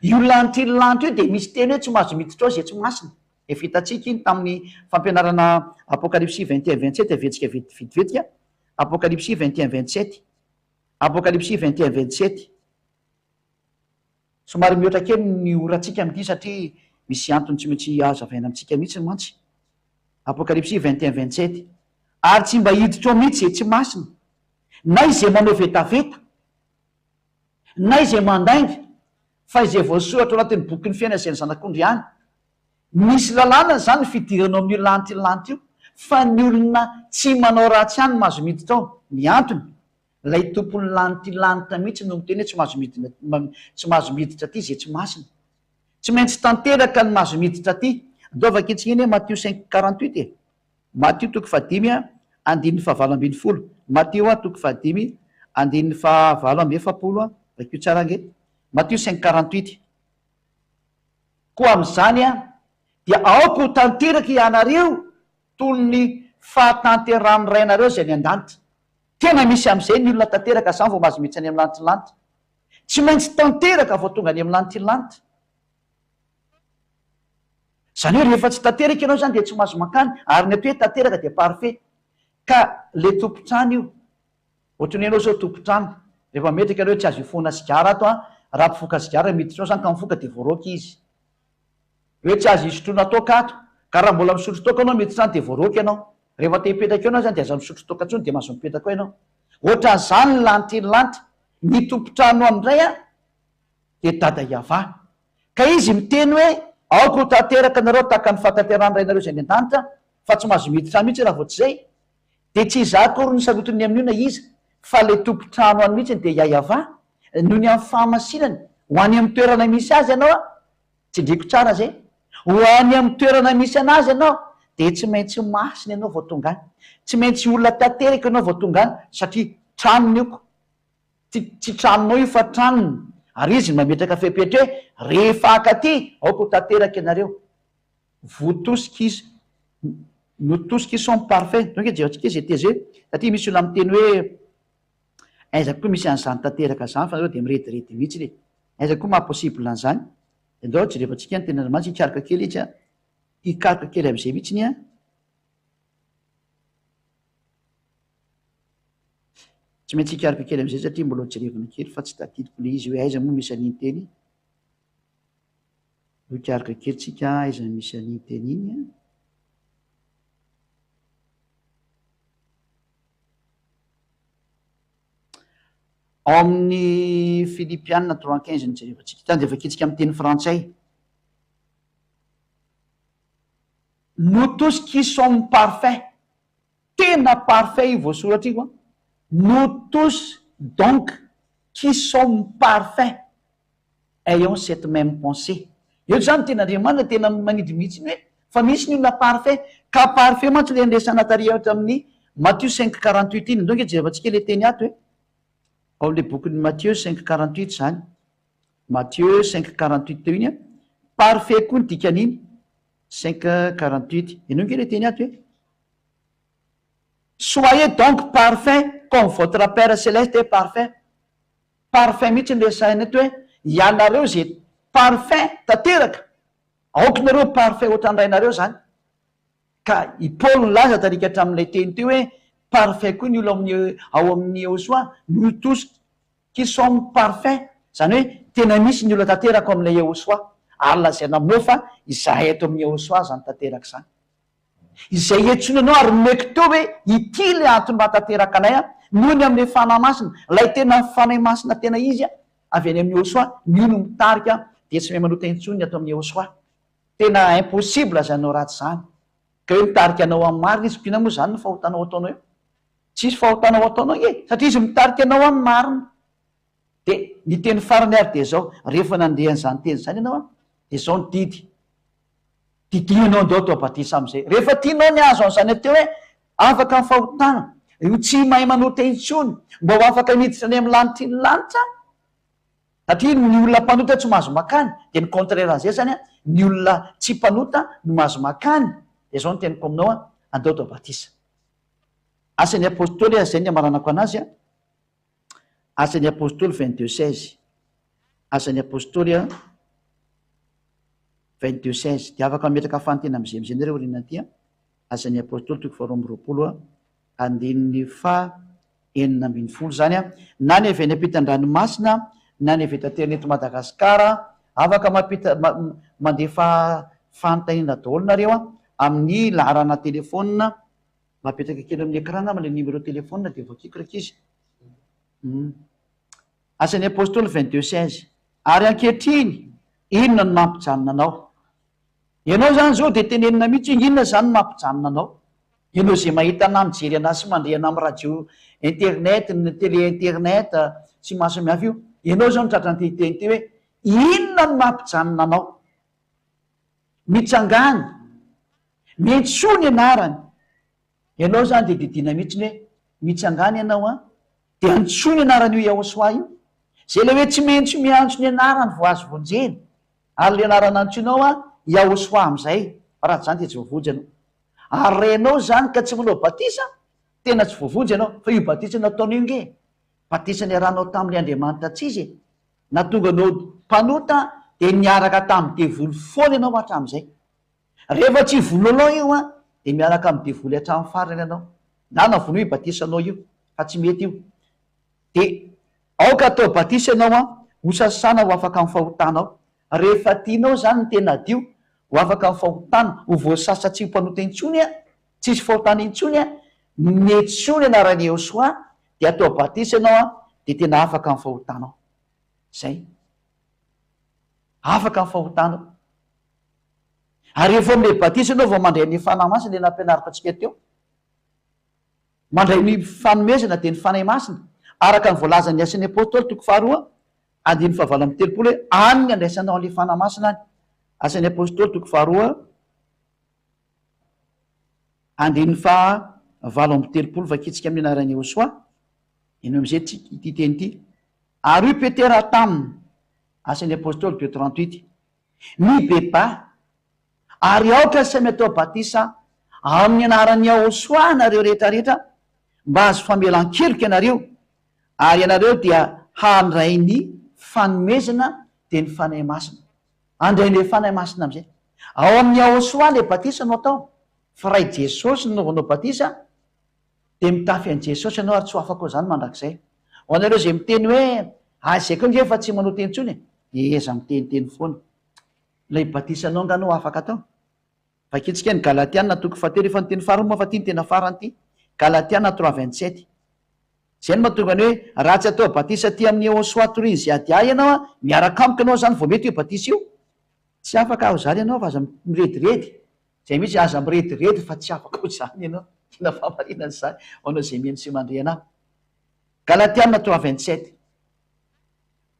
io lanitry io de misy teny hoe tsy mahazo miditra ao zay tsy masina e vitatsika iny tamin'ny fampianarana apocalypsie 21-27 avetsika vetivetika apocalypsie 21-27 apocalypsie 21-27 somary mihoatra kely ny oratsika am'ty satria misy antony tsy maintsy azavaina amitsika mihitsy mantsy apocalypsie 21-27 ary tsy mba hiditra ao mihitsy zay tsy masina na izay manao vetaveta na izay mandainga fa izay voasoratra ao anatin'ny boky ny fiaina zay ny zanak'ondry ihany misy lalàna zany fidiranao amin'io lanitry io fa ny olona tsy manao ratsy ihany mahazo miditra ao ny antony lay tompony lanitra mihitsy no miteny hoe tsy mahazo miditra ty zay tsy masina tsy maintsy tanteraka ny mahazo miditra ty andovakitsika iny hoe Matthieu 5:48 e Matthieu toko fahadimy a andin'ny fahavalo ambin'ny folo Matthieu a toko fahadimy andin'ny fahavalo amby efapolo a vakio tsara nge Matthieu 5:48 koa am'izany a dia aoko ho tanteraka ianareo toy ny fahatanterany rainareo zay ny an-danitra tena misy am'izay ny olona tanteraka zany vao mahazo miditra any amin'ny lanitry tsy maintsy tanteraka vao tonga any amin'ny lanitry zany hoe rehefa tsy tanteraka ianao zany de tsy mahazo makany ary ny ato hoe tanteraka de parfait ka le tompotrano io ohatrany ianao zao tompotrano rehefa metraka anao hoe tsy azo ifona sigara ato a raha mpifoka sigara miditra ao zany ka mifoka de voaroky izy hoe tsy azo isotroana toka ato ka raha mbola misotro toka anao miditra any de voaroky ianao rehefa te hipetraka eo anao zany de aza misotro toka ntsony de mahazo mipetraka ao ianao ohatran'izany lanitry ny tompotrano amindray a de dada iava ka izy miteny hoe aoko ho tanteraka anareo tahaka ny fahatanterany rainareo zay ny an-danitra fa tsy mahazo miditra mihitsy raha vao tsy zay de tsy iza kory ny salotiny amin'io na iza fa le tompotrano any mihitsy de iaiava noho ny amin'ny fahamasinany ho any amin'ny toerana misy azy ianao a tsy ndriko tsara zay ho any amin'ny toerana misy anazy ianao de tsy maintsy masina ianao vao tonga any tsy maintsy olona tanteraka ianao vao tonga any satria tranony ioko tsy tranonao io fa tranony ary izy mametraka fepetra hoe rehefa akaty aoko ho tanteraka ianareo votosika izy notosika izy som parfait donc jeantsika izy teze satria misy olona miteny hoe aizako koa misy an'izany tanteraka zany fa nareo de mirediredy mihitsy le aizako koa mahapossible an'izany andao tsy rehefatsika ny tenandriamanitra hikarika kely izy a hikarika kely am'izay mihitsiny a tsy maintsy ikarika kely am'izay satria mbola jerevina kely fa tsy tadidiko le izy hoe aiza moa misy an'iny teny ikarika kely tsika aiza misy an'iny teny iny ao amin'ny Philippianina 3:15 ny jerevantsika tany de vakitsika amin'ny teny frantsay. Nous tous qui sommes parfaits, tena parfait io voasoratra io a. Nous tous donc qui sommes parfaits ayons cette même pensée. Eo zany tena Andriamanitra tena manidy mihitsy ny hoe fa misy ny olona parfait ka parfait mantsy le andresana taria ohatra amin'ny Matthieu 5:48 iny donc jerevantsika le teny ato hoe ao le bokyny Matthieu 5:48 zany. Matthieu 5:48 teo iny a parfait koa ny dikan'iny 5:48 ianao nge le teny ato hoe soyez donc parfait comme votre père céleste est parfait. Parfait mihitsy ny resahina eto hoe ianareo zay parfait tanteraka aokinareo parfait ohatrandrainareo zany ka i Paul laza tarika hatramin'ilay teny teo hoe parfait koa ny olo amin'ny ao amin'ny Eosoa. Nous tous qui sommes parfaits zany hoe tena misy ny olo tanteraka amin'ilay Eosoa ary lazaina aminao fa izahay eto amin'ny Eosoa zany tanteraka zany izay etsonanao ary meky teo hoe ity le antony mahatanteraka anay a noho ny amin'le fanahy masina lay tena fanahy masina tena izy a avy any amin'ny Eosoa ny olo mitarika de tsy mahay manota intsony ato amin'ny Eosoa. Tena impossible azanao ratsy zany ka hoe mitarika anao amin'ny marina izy mpina moa zany no fahotanao ataonao eo tsisy fahotanao ataonao e satria izy mitarika anao amin'ny marina. De ny teny farany ary de zao rehefa nandehan'izany teny zany ianao a de zao ny didy didianao andao atao batisa am'izay rehefa tianao ny azo an'izany ateo hoe afaka ny fahotana io tsy mahay manota intsony mba ho afaka miditra any amin'ny lanitry ny lanitra satria ny olona mpanota tsy mahazo makany de ny contraire an'izay zany a ny olona tsy mpanota no mahazo makany de zao ny teniko aminao a andao atao batisa. Asan'ny apôstôly zay ny amaranako anazy a asan'ny apôstôly 22:16 asan'ny apôstôly a 22:16 de afaka metraka afantena am'zay nareo rina ty a asan'ny apôstôly 2:20 andininy fa 9:10 zany a na ny avy any ampitan-dranomasina na ny avy tanterana eto Madagasikara afaka mampita mandefa fanontaniana daholo nareo a amin'ny laharana telefônina mapetraka kely amin'ny écran am'le numéro telefônina de voakiko raiky izy. Asan'ny apôstôly 22:16 ary ankehitriny inona no mampijanona anao. Ianao zany zao de tenenina mihitsy inona zany mampijanona anao. Ianao zay mahita ana mijery anazy sy mandre ana amin'ny radio internet ny télé internet sy mahasamihafa io ianao zao nitratran'ty teny hoe inona no mampijanona anao. Mitsangany mentsoa ny anarany ianao zany de didina mihitsy ny hoe mitsangany ianao a de antsoa ny anarany io Eosoa io zay le hoe tsy mentso miantso ny anarany vo azo vonjeny ary le anarana antsoinao a Eosoa am'izay raha zany de tsy voavonjy anao ary renao zany ka tsy manao batisa tena tsy voavonjy anao fa io batisa nataonao nge batisa ny aranao tamin'le Andriamanitra tsy izy natonga anao mpanota de niaraka tamin'ny devoly foana ianao hatram'izay rehefa tsy volonao io a de miaraka amin'ny devoly hatramin'ny farany ianao na navono io batisa anao io fa tsy mety io de aoka atao batisa ianao a ho sasana ho afaka amin'ny fahotanao rehefa tianao zany ny tena dio ho afaka amin'ny fahotana ho voasasa tsy mpanota intsony a tsisy fahotana intsony a metsony anarany Eosoa de atao batisa ianao a de tena afaka amin'ny fahotanao zay afaka amin'ny fahotanao ary rehefa am'le batisa ianao vao mandray ny fanahy masina le nampianariko atsika teo mandray ny fanomezana de ny fanahy masina araka ny voalazany asan'ny apôstôly 2:2 andiny fahavalo amby telopolo hoe any ny andraisanao an'le fanahy masina any asan'ny apôstôly 2:2 andiny fahavalo amby telopolo vakitsika amin'ny anarany Eosoa ino am'izay ty teny ity ary io petera taminy asan'ny apôstôly 2:38 mibeba ary aoka samy atao batisa amin'ny anarany Eosoa nareo rehetrarehetra mba azo famelan-keloka ianareo ary ianareo dia handray ny fanomezana de ny fanahy masina andrayn'le fanahy masina am'izay ao amin'ny Eosoa le batisa no atao fa ray Jesosy no naovanao batisa de mitafy an' jesosy ianao ary tsy ho afaka zany mandrakizay ho anareo zay miteny hoe azay ko nge efa tsy manao teny ntsony eza miteniteny foana lay batisanao nganao afaka atao vakitsika ny galatiana toko fatelo efa nyteny faharoa moa fa ty ny tena farany ty galatiana 3:27 zay no mahatonga ny hoe raha tsy atao batisa ty amin'ny Iosoa toriny zay ady ay ianao a miaraka amiko ianao zany vao mety io batisa io tsy afaka aho zany ianao fa aza mirediredy zay mihitsy aza mirediredy fa tsy afaka ho zany ianao tena famarinany zany anao zay mieny sy mandreana galatiana 3:27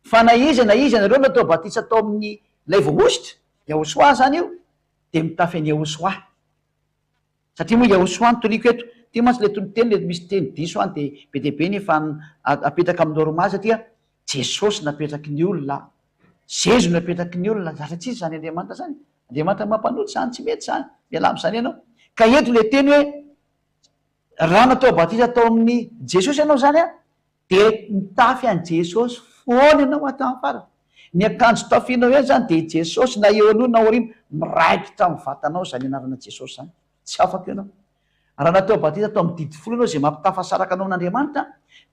fa na izy nareo natao batisa atao amin'ny lay voositra Iosoa zany io de mitafy any Iosoa satria moa Iosoa ny toriko eto ty mantsy le tony le misy teny diso any de be deabe ny efa apetraka amin'ny normal satria jesosy napetraky ny olona zezo napetraky ny olona zatra tsisy zany andriamanitra zany andriamanitra mampanoty zany tsy mety zany miala am'zany ianao ka eto le teny hoe raha natao batisa atao amin'ny jesosy ianao zany a de mitafy any jesosy foana ianao atao farany ny akanjo tafinao eny zany de jesosy na eo aloha na orina miraikitra amin'ny vatanao zany anarana jesosy zany tsy afaka ianao raha natao batisa atao amin'ny didi folo ianao zay mampitafasaraka anao n'andriamanitra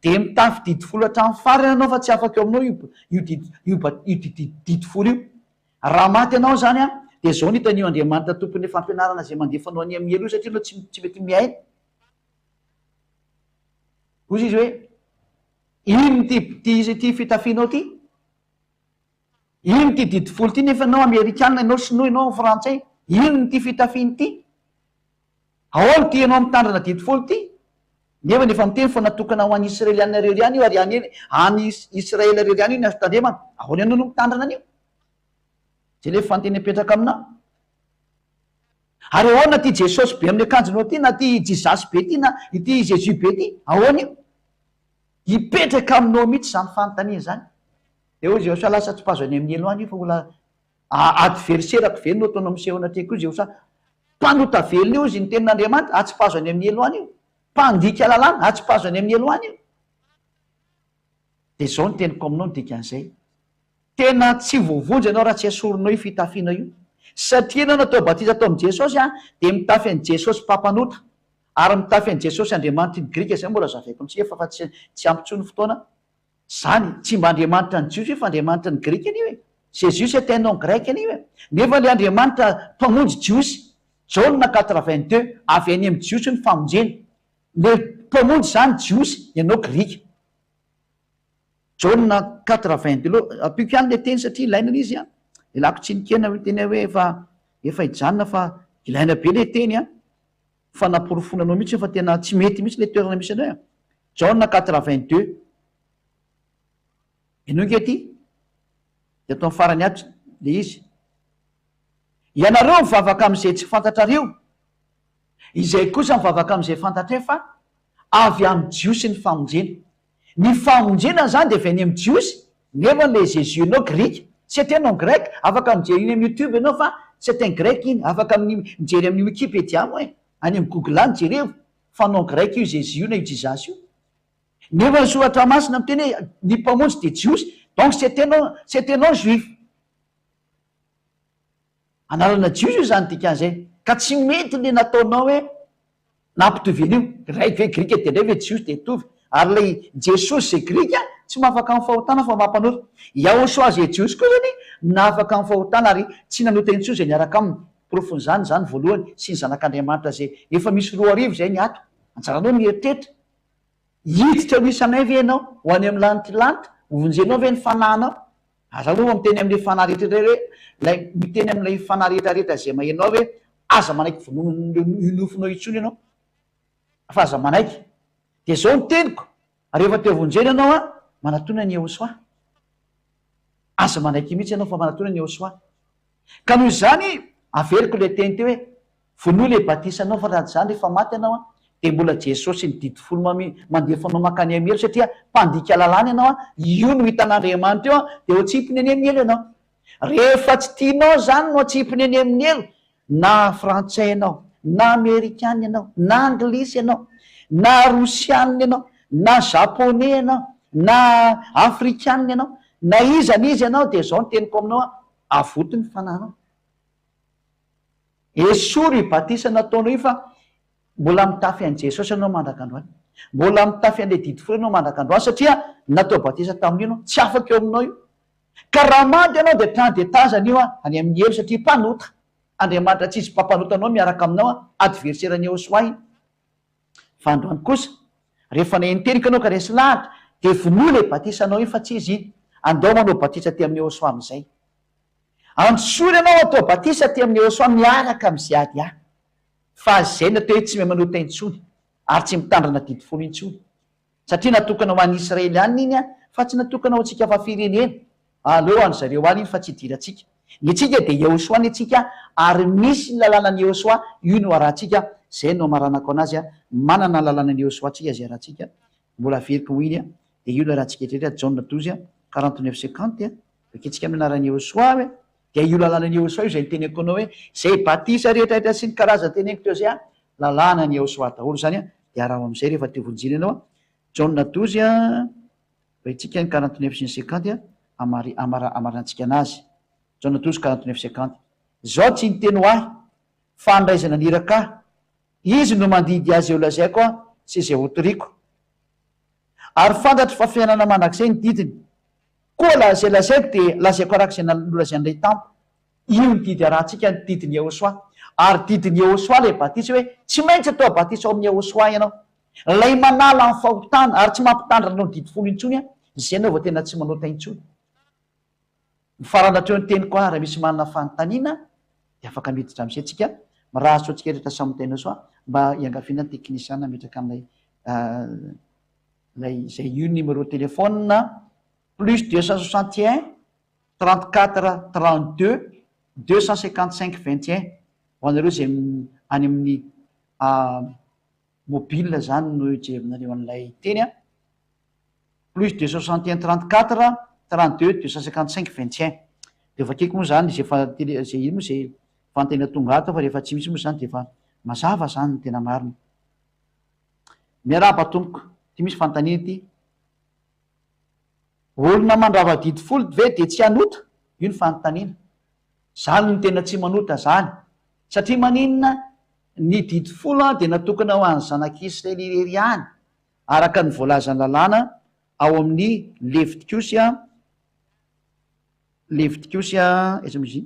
de mitafy didi folo hatramin'ny farany ianao fa tsy afaka eo aminao io didi folo io raha maty ianao zany a de zao ny hitan'io andriamanitra tompony fampianarana zay mandefanao any amin'ny elo io satria anao tsy mety miainy ozy izy hoe ino ty fitafianao ty ino ty didi folo ty nefa anao amerikana ianao sinoa ianao frantsay ino ty fitafiny ty aono ty ianao mitandrana didi folo ty nefa nefa miteny fa natokana ho any israeliana reo riany io ary any israela reo riany io ny azo tandremana ahoany ianao no mitandrana an'io zay le fanteny apetraka aminao ary ahoana ty jesosy be amin'ny akanjonao ty na ty jizasy be ty na ity jésus be ty ahoana io hipetraka aminao mihitsy zany fanontania zany eo izy osa lasa tsy mpazo any amin'ny elo any io fa ola adverserako velona ataonao misehoana atreko izy osa mpanota velona io izy ny tenin'andriamanitra atsy mpazo any amin'ny elo any io mpandika lalàna atsy mpazo any amin'ny elo any io de zao ny teniko aminao ny dikan'izay tena tsy voavonjy ianao raha tsy asorinao io fitafiana io satria anao natao batisa atao am' jesosy a de mitafy an' jesosy mpampanota ary mitafy an' jesosy andriamanitra ny grika zay mbola zavaiko ntsika fa tsy ampitsony fotoana zany tsy mba andriamanitra ny jiosy io fa andriamanitra ny grika any io e jésus était nom grec any io e nefa le andriamanitra mpamonjy jiosy jauna 82 avy any amin'ny jiosy ny famonjena le mpamonjy zany jiosy ianao grika jauna 82 loha ampiko ihany le teny satria ilainana izy a ilako tsy nikena hoe teny hoe efa hijanona fa ilaina be le teny a fa namporofonanao mihitsy fa tena tsy mety mihitsy le toerana misy anao jauna 82 ianao nke ty de atao farany ato le izy ianareo mivavaka am'izay tsy fantatrareo izay kosa mivavaka am'izay fantatra fa avy am' jiosy ny famonjena ny famonjena zany de avy any am' jiosy nefa le jésus ianao grika c'était nom grec afaka mijery iny am' youtube ianao fa c'est un grec iny afaka mijery amin'ny wikipédia mo e any am' google any jereo fa nom grec io jésus io na io jizasy io nefa ny soratra masina miteny hoe ny mpamonjy de jiosy donc c'était non juif analana jiosy io zany dikan'izay ka tsy mety le nataonao hoe nampitovy an'io raiky hoe grika de ndray ve jiosy de tovy ary lay jesosy zay grika tsy mahafaka amin'ny fahotana fa mampanota Iosoa zay jiosy koa zany na afaka amin'ny fahotana ary tsy nanota iny tsosy zay niaraka aminy profony zany voalohany sy ny zanak'andriamanitra zay efa misy 2 arivo zay ny ato anjaranao mieritreritra hiditra ho isanay ve ianao ho any amin'ny lanitry hovonjenao ve ny fananao azaloha miteny am'le fanahy rehetrarehetra hoe lay miteny am'lay fanahy rehetrarehetra zay mahenao hoe aza manaiky vonofinao itsony ianao fa aza manaiky de zao ny teniko rehefa teo vonjena ianao a manatona ny Iosoa aza manaiky mihitsy ianao fa manatona ny Iosoa ka noho zany averiko le teny teo hoe vonoa le batisa anao fa raha zany rehefa maty ianao a de mbola jesosy ny didi folo mandefanao makany amielo satria mpandika lalàna ianao a io no hitan'andriamanitra eo a de otsipiny any amin'ny elo ianao rehefa tsy tianao zany no atsipiny any amin'ny elo na frantsay ianao na amerikana ianao na anglisy ianao na rosianina ianao na japonais ianao na afrikanina ianao na izany izy ianao de zao ny teniko aminao a avotony fananao esory batisa nataonao io fa mbola mitafy an' jesosy anao mandrakandroany, mbola mitafy an'le didy folo anao mandrakandroany satria natao batisa tamin'io anao tsy afaka eo aminao io, ka raha maty ianao de trany de tazana io any amin'ny elo satria mpanota andriamanitra tsy izy mpampanotanao miaraka aminao adverserany eosoa iny fa androany kosa rehefa nenteniky anao ka resy lahatra de vonoa le batisa anao iny fa tsy izy iny andao manao batisa ty amin'ny eosoa am'izay antsory anao atao batisa ty amin'ny eosoa miaraka am'izay ady a fa zay natao hoe tsy mahay manota intsony ary tsy mitandrana didy folo intsony satria natokana ho an'ny israely any iny a fa tsy natokana ho atsika fa firenena aleo any zareo any iny fa tsy idiratsika ny tsika de eosoa ny atsika ary misy ny lalànany eosoa io no arahantsika zay no maranako anazy a manana lalànany eosoa tsika zay rahantsika mbola veriky ho iny a de io no rahantsika etrehtra jauna 12 a 49-50 a vaketsika amin'ny anarany eosoa hoe de io lalànany eosoa io zay nyteneko anao hoe zay batisa rehetrarehetra sy ny karazany teneko teo zay a lalànany eosoa daholo zany a de araho am'izay rehefa te vonjiny ianao a jauna 12 a vaitsika ny 49 sy ny 50 a amarantsika anazy jauna 12 49-50 zao tsy niteny ho ahy fa andraizana niraka izy no mandidy azy eo lazaiko a sy zay otoriko ary fantatry fa fiainana manak'izay ny didiny koa la zay lazaiko de lazaiko arak'izay nolazan'ilay tampo io ny didy arahantsika ny didiny eosoa ary didiny eosoa le batisa hoe tsy maintsy atao batisa ao amin'ny eosoa ianao lay manala ny fahotana ary tsy mampitandrana no didy folo intsony a zay anao vao tena tsy manota intsony mifaranatreo ny teny koa raha misy manana fanontaniana de afaka miditra am'izay tsika raha soatsika rehetra samytena soa mba iangafiana teknisiana metraka am'lay lay zay io numéro téléphone plus 261 34 32 255 21 ho anareo zay any amin'ny mobile zany no jerinareo an'lay teny a plus 261 34 32 255 21 de vakeko moa zany zay fa zay ino moa zay fantena tonga ato fa rehefa tsy misy moa zany de fa mazava zany ny tena marina miaraba tompoko ty misy fantanina ty olona mandrava didy folo ve de tsy anota io ny fanontaniana zany ny tena tsy manota zany satria maninona ny didy folo a de natokana ho any zanak'israely irery any araka ny voalazany lalàna ao amin'ny levitikosy eza mizy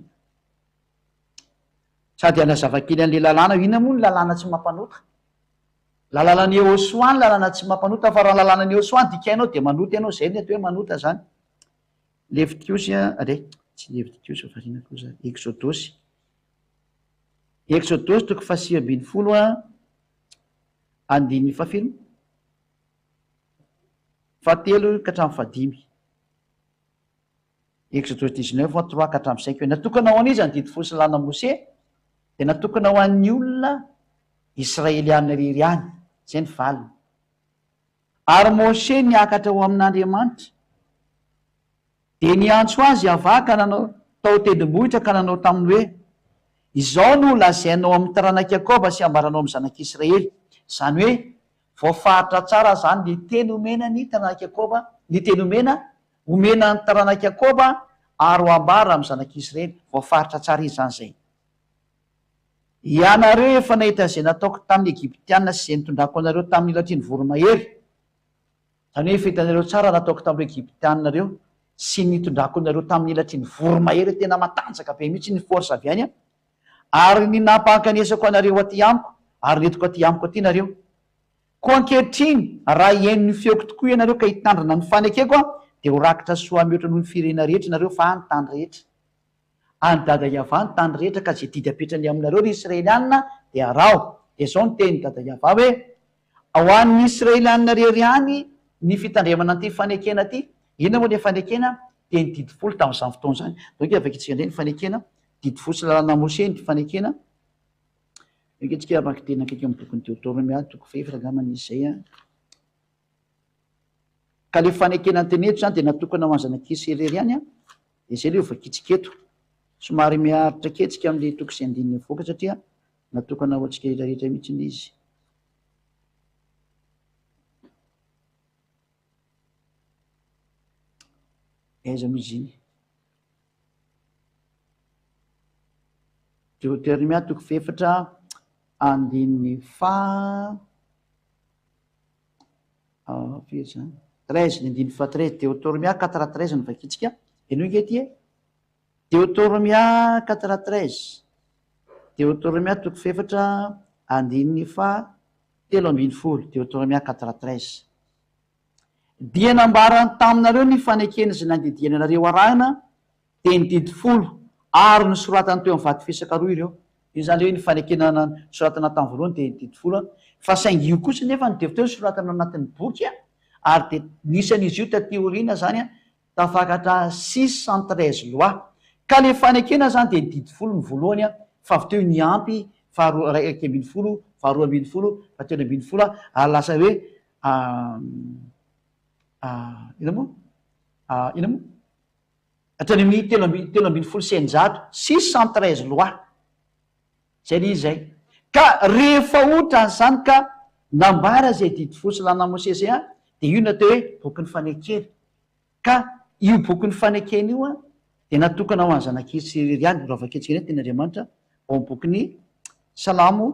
sady anazavakely an'le lalàna ina moa ny lalàna tsy mampanota lalànany eosoa ny lalàna tsy mampanota fa raha lalànany eosoa ny dikainao de manota ianao zay ny atao hoe manota zany levitikosy tsy levitikosy farina koza exodosy toko fahasivy ambin'ny folo a andininy fafilo fatelo ka hatramy fadimy exodosy 19 3 ka hatramy 5 hoe natokana ho an'izy any didy folo sy lalàna mose de natokana ho an'ny olona israeliana rery any zay ny valiny ary mose niakatra ho amin'andriamanitra de niantso azy avaka nanao tao tendrombohitra ka nanao taminy hoe izao no lazainao amin'ny taranak'i jakoba sy ambaranao amin'ny zanak'israely zany hoe voafahatra tsara zany ny teny omena ny taranak'i jakoba ny teny omena ny taranak'i jakoba ary ho ambara amin'ny zanak'israely voafaritra tsara izy zany zay ianareo efa nahita zay nataoko tamin'ny egiptiana sy zay nitondrako anareo tamin'ny latriny voromahery zany hoe fitanareo tsara nataoko tamin'ireo egiptianareo sy nitondrako anareo tamin'ny latriny voromahery tena matanjaka be mihitsy ny force avy any a ary ny nampankanesako anareo aty amiko ary netiko aty amiko aty nareo ko ankehitriny raha iainony feoko tokoa ianareo ka hitandrana ny fanekeko a de ho rakitra soa mihoatra noho ny firena rehetra nareo fa any tany rehetra any dada iava ny tany rehetra ka zay didy apetrany aminareo ry israelianina de arao de zao ny teny dada iava hoe ho an'ny israelianina rery any ny fitandremana an'ity fanekena ty ina moa le fanekena de ny didy folo tamin'izany fotoana zany donc avaketsika ndray ny fanekena didy folo sy lalàna mose ny fanekena aketsika amaky tena akaiky amin'ny tokony teotôromy a toko fefatra gamana izy zay a ka le fanekena anteneto zany de natokana ho any zanak'isy rery any a de zay le ovakitsika eto somary miaritra ketsika am'le toko sy andininy avoaka satria natokana ho atsika rehetrarehetra mihitsy ny izy aiza mizy iny deutéronomie toko fefatra andininy treize ny andiny fa treize Deutéronomia 4:13 ny vakitsika eno ngety e Deutéronomia 4:13 Deutéronomia toko fefatra andininy fa 17 Deutéronomia 4:13 dia nambarany taminareo ny fanekena zay nandidiany anareo arahina dia ny didy folo ary ny soratany teo amin'ny vaty fisaka roa ireo io zany hoe ny fanekenana soratana tamin'ny voalohany dia ny didy folo fa saingy io kosa nefa ny deviteo soratana anatin'ny boky ary dia nisan'izy io tateoriana zany a tafakatra 613 loi ka le fanekena zany dia didy folo ny voalohany a fa avy teo ny ampy raiky ambin'ny folo faharoa ambin'ny folo fatelo ambin'ny folo ary lasa hoe ina moa hatrany amin'ny telo ambin'ny folo senjato 613 loi zay le izy zay ka rehefa ohatrany zany ka nambara zay didy folo sy lana mosesy a dia io natao hoe bokyny fanekena ka io bokyny fanekena io a dia natokana ho any zanak'isy sireriany ravaketsika ny ten'andriamanitra ao amin'ny bokyny salamo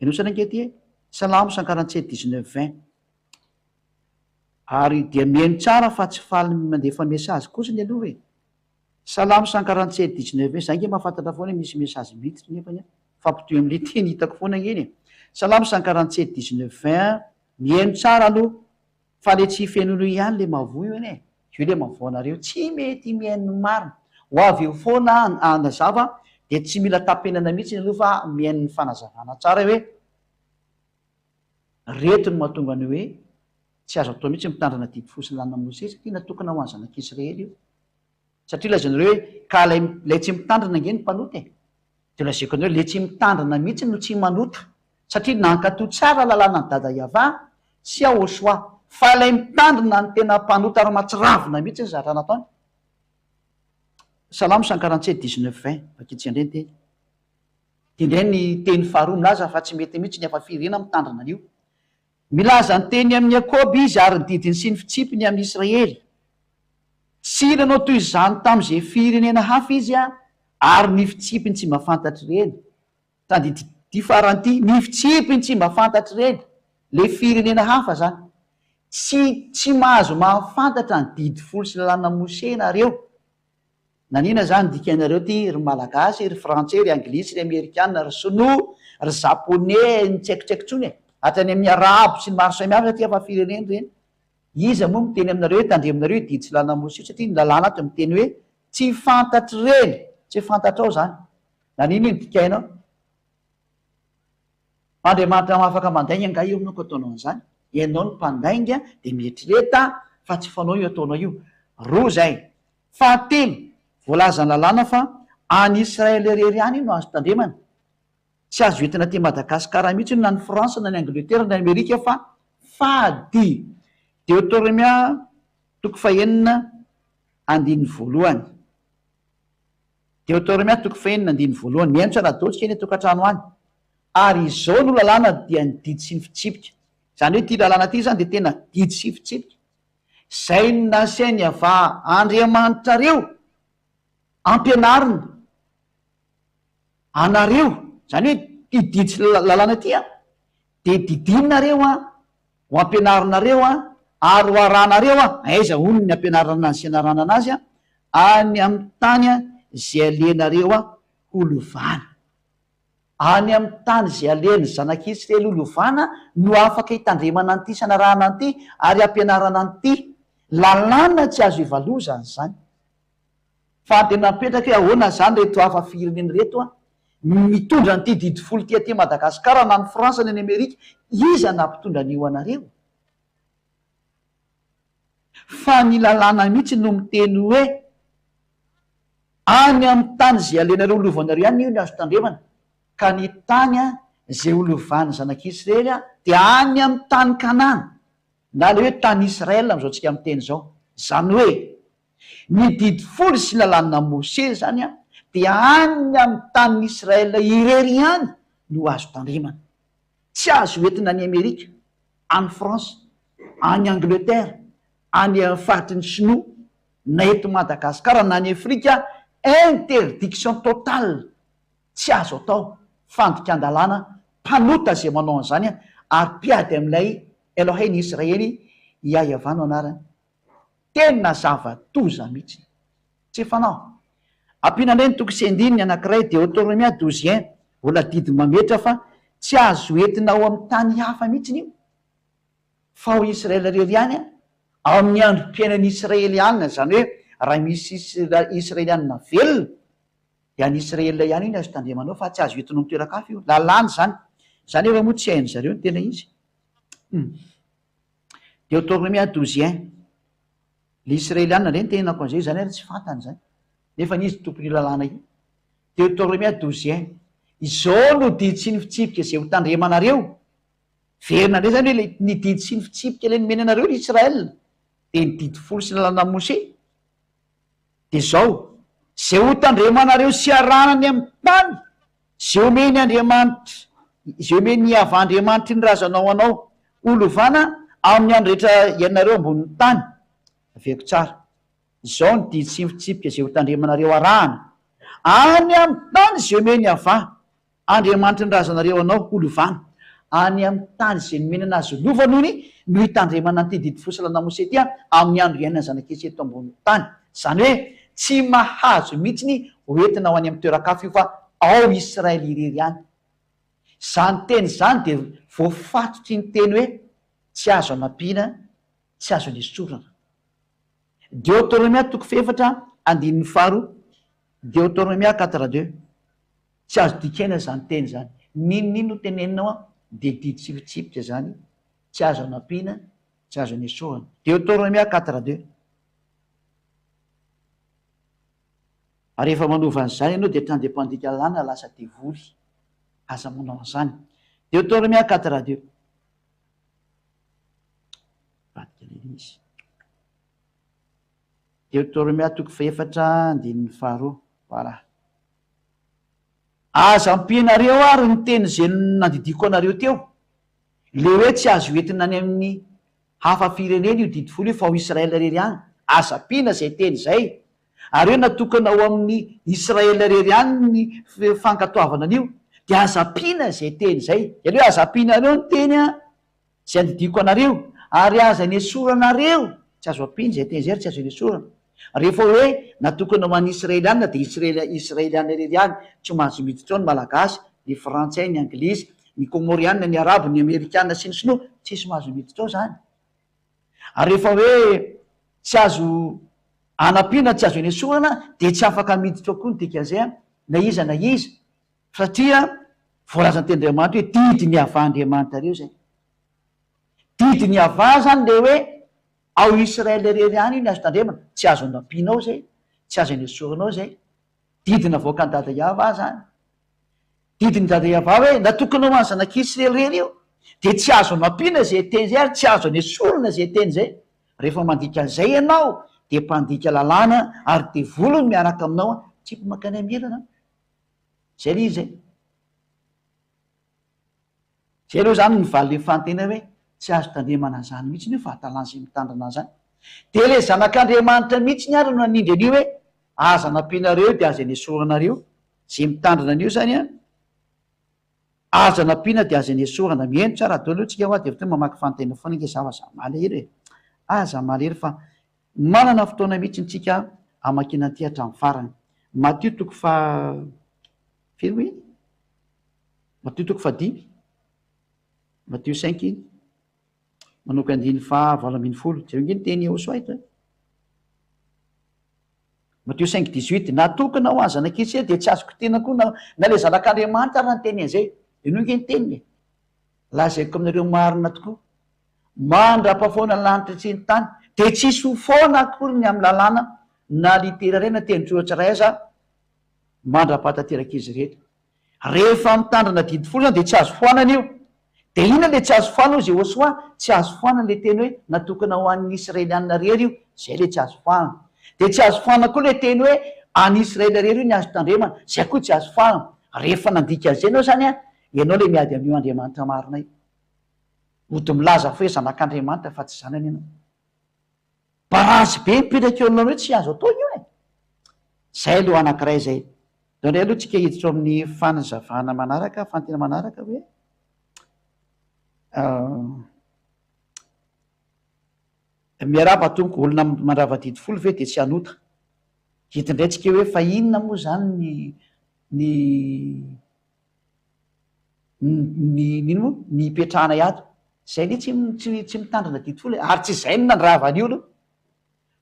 enosana ankety salamo 147:19-20 ary dia mihaino tsara fa tsy faly mandefa mesazy kosa ny aloha e salamo 147:19 zay nge mahafantatra foana misy mesazy mitry nefany fampitoy am'le teny hitako foana ngeny salamo 147:19-20 mihaino tsara aloha fa le tsy fenolo ihany le mavo io eny io le mavoanareo tsy mety mihaino marina ho avy eo foana anazava dia tsy mila tapenana mihitsy ny aloha fa mihaino ny fanazavana tsara hoe reto ny mahatonga ny hoe tsy azo atao mihitsy mitandrina didy folo sy lana mosesy satria natokana ho any zanak'Israely io satria lazanareo hoe ka lay tsy mitandrina nge ny mpanota dia lazako anareo le tsy mitandrina mihitsy no tsy manota satria nankatoa tsara lalàna ny dada Iava sy Ahosoa fa lay mitandrina ny tena mpanota ary matsiravina mihitsy ny zatra nataony salamo 147:19-20 vakitsy andreny teny dia indray ny teny faharoa milaza fa tsy mety mihitsy ny afa firena mitandrina an'io milaza ny teny amin'ny Jakôby izy ary ny didiny sy ny fitsipiny amin'ny Israely sy nanao toy izany tamin'izay firenena hafa izy a ary ny fitsipiny tsy mahafantatry reny tany ty faranty ny fitsipiny tsy mahafantatry reny le firenena hafa zany tsy mahazo mahafantatra ny didy folo sy lalàna Mose nareo nanina zany dikanareo ty ry malagasy ry frantsay ry anglisy ry amerikana ry sinoa ry japonais ny tsaikotsaiko tsony e hatrany amin'ny arabo sy ny maro samihafa satria fa fireneny reny iza moa miteny aminareo hoe tandre aminareo didy sy lalàna Mose satria ny lalàna ato miteny hoe tsy fantatry reny tsy fantatra ao zany nanina iny dikainao Andriamanitra mahafaka mandainga nga io aminao ko ataonao an'izany ianao ny mpandainga dia mieritreeta fa tsy fanao io ataonao io roa zay fahatelo voalaza ny lalàna fa any Israely rery any no azo tandremana tsy azo entina ty Madagasikara mihitsy na ny Fransa na ny Angletera na ny Amerika fa fady Deutéronomia toko fahenina andininy voalohany Deutéronomia toko fahenina andininy voalohany mihaino tsara daotsika eny tokantrano any ary izao no lalàna dia ny didy sy ny fitsipika zany hoe ty lalàna ty zany dia tena didy sy fitsipika zay ny nasainy ava Andriamanitrareo ampianarina anareo zany hoe ty didy sy lalàna ty a dia didinareo a ho ampianarinareo a ary ho aranareo a aiza ono ny ampianarana azy sy anarana anazy a any amin'ny tany a zay alenareo a holovana any amin'ny tany zay aleny zanak'Israely holovana no afaka hitandremana an'ity sy anarahana an'ity ary ampianarana an'ity lalàna tsy azo ivalozany zany fa tena mipetraka hoe ahoana zany reto hafa fireneny reto a mitondra nyity didy folo ty Madagasikara na ny Fransa na ny Amerika iza nampitondra an'io anareo fa ny lalàna mihitsy no miteny hoe any amin'ny tany zay alenareo holovanareo ihany io ny azo tandremana ka ny tany a zay holovany zanak'Israely a dia any amin'ny tany Kanana na le hoe tany Israel am'izao tsika amin'ny teny zao zany hoe ny didy folo sy lalàna Mose zany a dia any amin'ny tany Israel irery ihany no azo tandremana tsy azo entina any Amerika any France any Angleterre any faritry ny Sinoa na eto Madagasikara na any Afrika interdiction totale tsy azo atao fandikan-dalàna mpanota zay manao an'izany ary mpiady amin'ilay Elohim Israely Iahivah anarany. Tena zavatoza mihitsy tsy fanao. Ampiana indray ny toko sy andininy anankiray Deutéronomie 12:1 mbola didy mametra fa tsy azo entina ao amin'ny tany hafa mihitsy io fa ho Israely rery ihany ao amin'ny androm-piainan'ny Israelianina. Zany hoe raha misy Israelianina velona dia any Israel ihany iny azo tandremanao fa tsy azo entinao mitoeran-kafa io. Lalàna zany. Zany efa moa tsy hainy zareo ny tena izy. Deutéronomie 12:1 le Israelianina reny tenako an'izay zany ary tsy fantany zany nefa nizy tompony lalàna io. Deutéronomie 12:1 izao no didy sy ny fitsipika zay ho tandremanareo. Verina indray zany hoe ny didy sy ny fitsipika le nomeny anareo Israel dia ny didy folo sy lalàna Mose. Dia zao zay ho tandremanareo sy aranany amin'ny tany zay omeny Andriamanitra, zay omeny avandriamanitra ny razanao anao olovana amin'ny andro rehetra ianareo ambonin'ny tany. Aveko tsara. Izao ny didy sy ny fitsipika zay ho tandremanareo arahana any amin'ny tany zay omeny avà Andriamanitra ny razanareo anao olovana. Any amin'ny tany zay nomeny anazy lovanony no hitandremana an'ity didy fosalana Mose ty amin'ny andro iainana zanak'isy eto ambonin'ny tany. Zany hoe tsy mahazo mihitsy hoentina ho any amin'ny toeran-kafa io fa ao Israely irery ihany. Zany teny zany dia voafatotry ny teny hoe tsy azo anampiana, tsy azo anesorana. Deutéronomie 4:4 Deutéronomie 4:2 tsy azo dikaina zany teny zany. Ninonino no teneninao dia didy sy fitsipika zany tsy azo anampiana, tsy azo anesorana. Deutéronomie 4:2 ary rehefa manova an'izany ianao dia trany dia mpandika lalàna lasa devoly aza manao an'izany. Deutéronomie 4:2 Deutéronomie 4:2 voilà. Aza ampianareo ary ny teny zay nandidiko anareo teo le hoe tsy azo entina any amin'ny hafa firenena io didy folo io fa ho Israel rery ihany. Aza ampiana zay teny zay ary hoe natokana ao amin'ny Israel rery ihany ny fankatoavana an'io dia aza ampiana zay teny zay. Zany hoe aza ampianareo ny teny zay andidiko anareo ary aza anesoranareo. Tsy azo ampiana zay teny zay ary tsy azo anesorana. Rehefa hoe natokana ho an'ny Israelianina dia Israelianina rery ihany. Tsy mahazo miditra ao ny malagasy, ny frantsay, ny anglisy, ny komorianina, ny arabo, ny amerikanina sy ny sinoa tsisy mahazo miditra ao zany. Ary rehefa hoe tsy azo anampiana, tsy azo anesorana dia tsy afaka miditra ao koa ny dikan'izay na iza satria voalazany ten'Andriamanitra hoe didy ny avandriamanitra reo zay. Didy ny avà zany le hoe ao Israel rery ihany iny azo tandremana. Tsy azo anampianao zay, tsy azo anesoranao zay. Didina voaka ny dada Iavà zany. Didiny dada Iavà hoe natokana ho any zanak'Israely rery io dia tsy azo anampiana zay teny zay ary tsy azo anesorana zay teny zay. Rehefa mandika an'izay ianao dia mpandika lalàna ary devoly ny miaraka aminao tsy mpamakany amelana. Zay le izy zay. Zay aloha zany mivaly le fantena hoe tsy azo tandremana zany mihitsy io fa atalany zay mitandrina zany. Dia le zanak'Andriamanitra mihitsy ny ary no anindry an'io hoe aza anampianareo dia aza anesoranareo. Zay mitandrina an'io zany aza anampiana dia aza anesorana. Mihaino tsara daholo tsika ho dia mamaky fantena foana nge zava-za malhery hoe aza malhery fa manana fotoana mihitsy ntsika amakiana ty hatramin'ny farany. Matio 5 Matio 5 manoko 9:20 zay nge teny Josuaita. Matio 5:18 natokana ho any zanak'Israely dia tsy azoko tena koa na le zanak'Andriamanitra raha ny teny an'izay. Ino nge ny teniny lazaiko aminareo marina tokoa mandrapafoana ny lanitra sy ny tany dia tsisy ho foana akory ny amin'ny lalàna na litera iray na tendrotra ray aza mandrapatanteraka izy rehetra. Rehefa mitandrina didy folo zany dia tsy azo foanana io. Dia inona le tsy azo foana zay Josoa tsy azo foana le teny hoe natokana ho an'ny Israelianina rery io. Zay le tsy azo foana. Dia tsy azo foana koa le teny hoe any Israely rery io ny azo tandremana. Zay koa tsy azo foana. Rehefa nandika an'izay ianao zany ianao le miady amin'io Andriamanitra marinay. Ody milaza fa hoe zanak'Andriamanitra fa tsy zanany ianao. Barazy be mipetraka eo aminao hoe tsy azo atao io e. Zay aloha anankiray zay. Dao indray aloha tsika hiditra amin'ny fanazavana manaraka, fantena manaraka hoe miarava tonko olona mandrava-didy folo ve de tsy hanota hitindraytsika hoe fa inona moa zany nino moa ny ipetrahana ato zay le tsy mitandrina didy folo ary tsy zay no nandravan'io aloha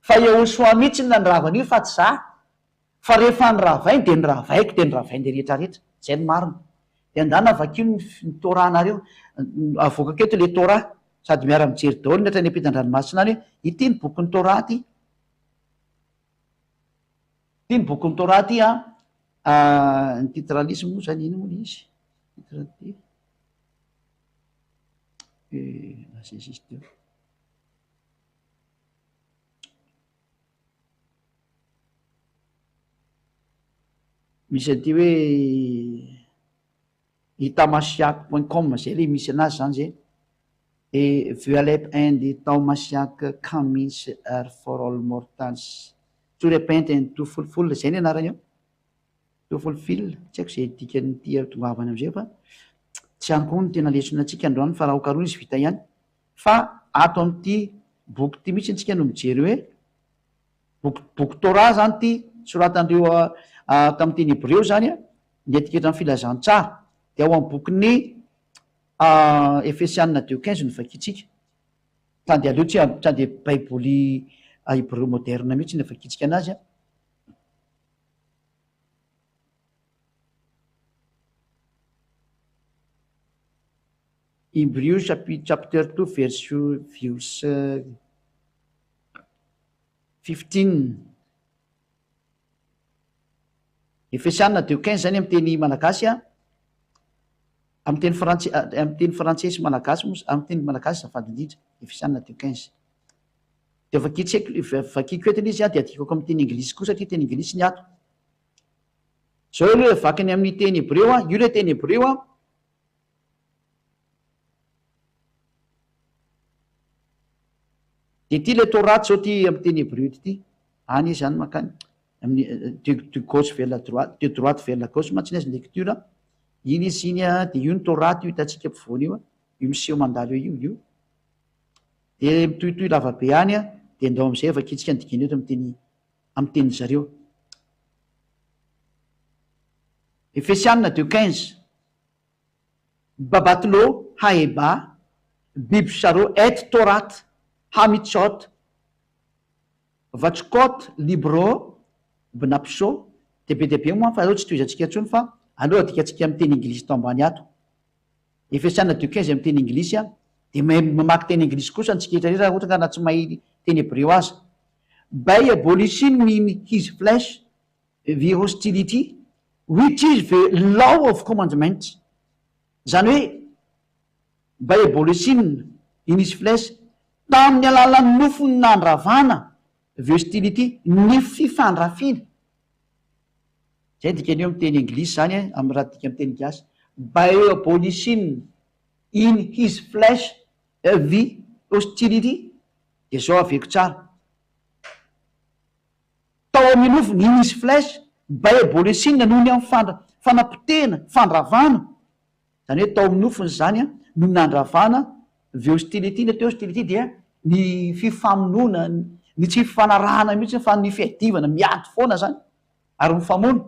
fa eo soa mihitsy ny nandravan'io fa tsy za fa rehefa nyravainy de nyravaiko de nyravainy le rehetrarehetra zay ny marina de andana vakio ny toranareo avoaka keto le tora sady miara mijery daholo ny atrany ampitan-dranomasina any hoe ity ny bokyny tora ty ty ny bokyny tora ty ny titralisme moa zany iny moa le izy titrady nazay teo misy aty hoe itamasiac.com zay le misy anazy zany zay et vualep un des taomasiac camis er for all mortals tsorepente ny tofolofolo zay ny anarany eo tofolofil tsy haiko zay dikan'ity tongavany amizay fa tsy any koa ny tena lesona atsika androany fa raha okaroa izy vita ihany fa ato am'ty boky ty mihitsy ntsika no mijery hoe boky tora zany ty soratandreo tamy teny hebreo zany ny etiketa ny filazantsara de ao am bokyny efesianina 2:15 no vakitsika tande aleo tsy de baiboly hébreu moderne mihitsy ny vakitsika anazy Hébreux chapter 2 verse 15 efesianina 2:15 zany amy teny malagasy amy teny frantsay sy malagasy amy teny malagasy zafady indrindra efesianina 2:15 de vakiko etiny izy de adikako amy teny anglisy koa satria teny anglisy ny ato zao aloha vakany amin'ny teny hebreo io le teny hebreo de ty le toraty zao ty amy teny hebreo ty any izy zany makany de gauche vers la droite de droite vers la gauche mantsy nazy lecture iny izy iny de io ny toraty io hitatsika ampovoany io miseho mandalo io de mitohitohy lavabe any de ndao amizay vakitsika ndiginy eto amy teny zareo efesianina 2:15 babatlo haeba bibsaro et torat hamitsot vatskot libro bnapiso de be de be moa fa aleo tsy toizantsika ntsony fa aleo adikatsika amy teny anglisy to ambany ato efesianina 2:15 amy teny anglisy de mamaky teny anglisy kosa antsika etrarera ohatra ka na tsy mahay teny hebreo azy by abolishing in his flesh the hostility which is the law of commandment zany hoe by abolishing in his flesh tamin'ny alalan'ny nofony nandravana the hostility ny fifandrafina zay dikan'eo amy teny anglisy zany amy raha dika amy teny gasy by abolishing in his flesh the hostility de zao aveko tsara tao amin'ny nofony in his flesh by abolishing noho ny amy fanapotena fandravana zany hoe tao amin'ny nofony zany no nandravana the hostility ny ateo hostility dia ny fifamonona ny tsy fifanarahana mihitsy fa ny fiadivana miady foana zany ary mifamono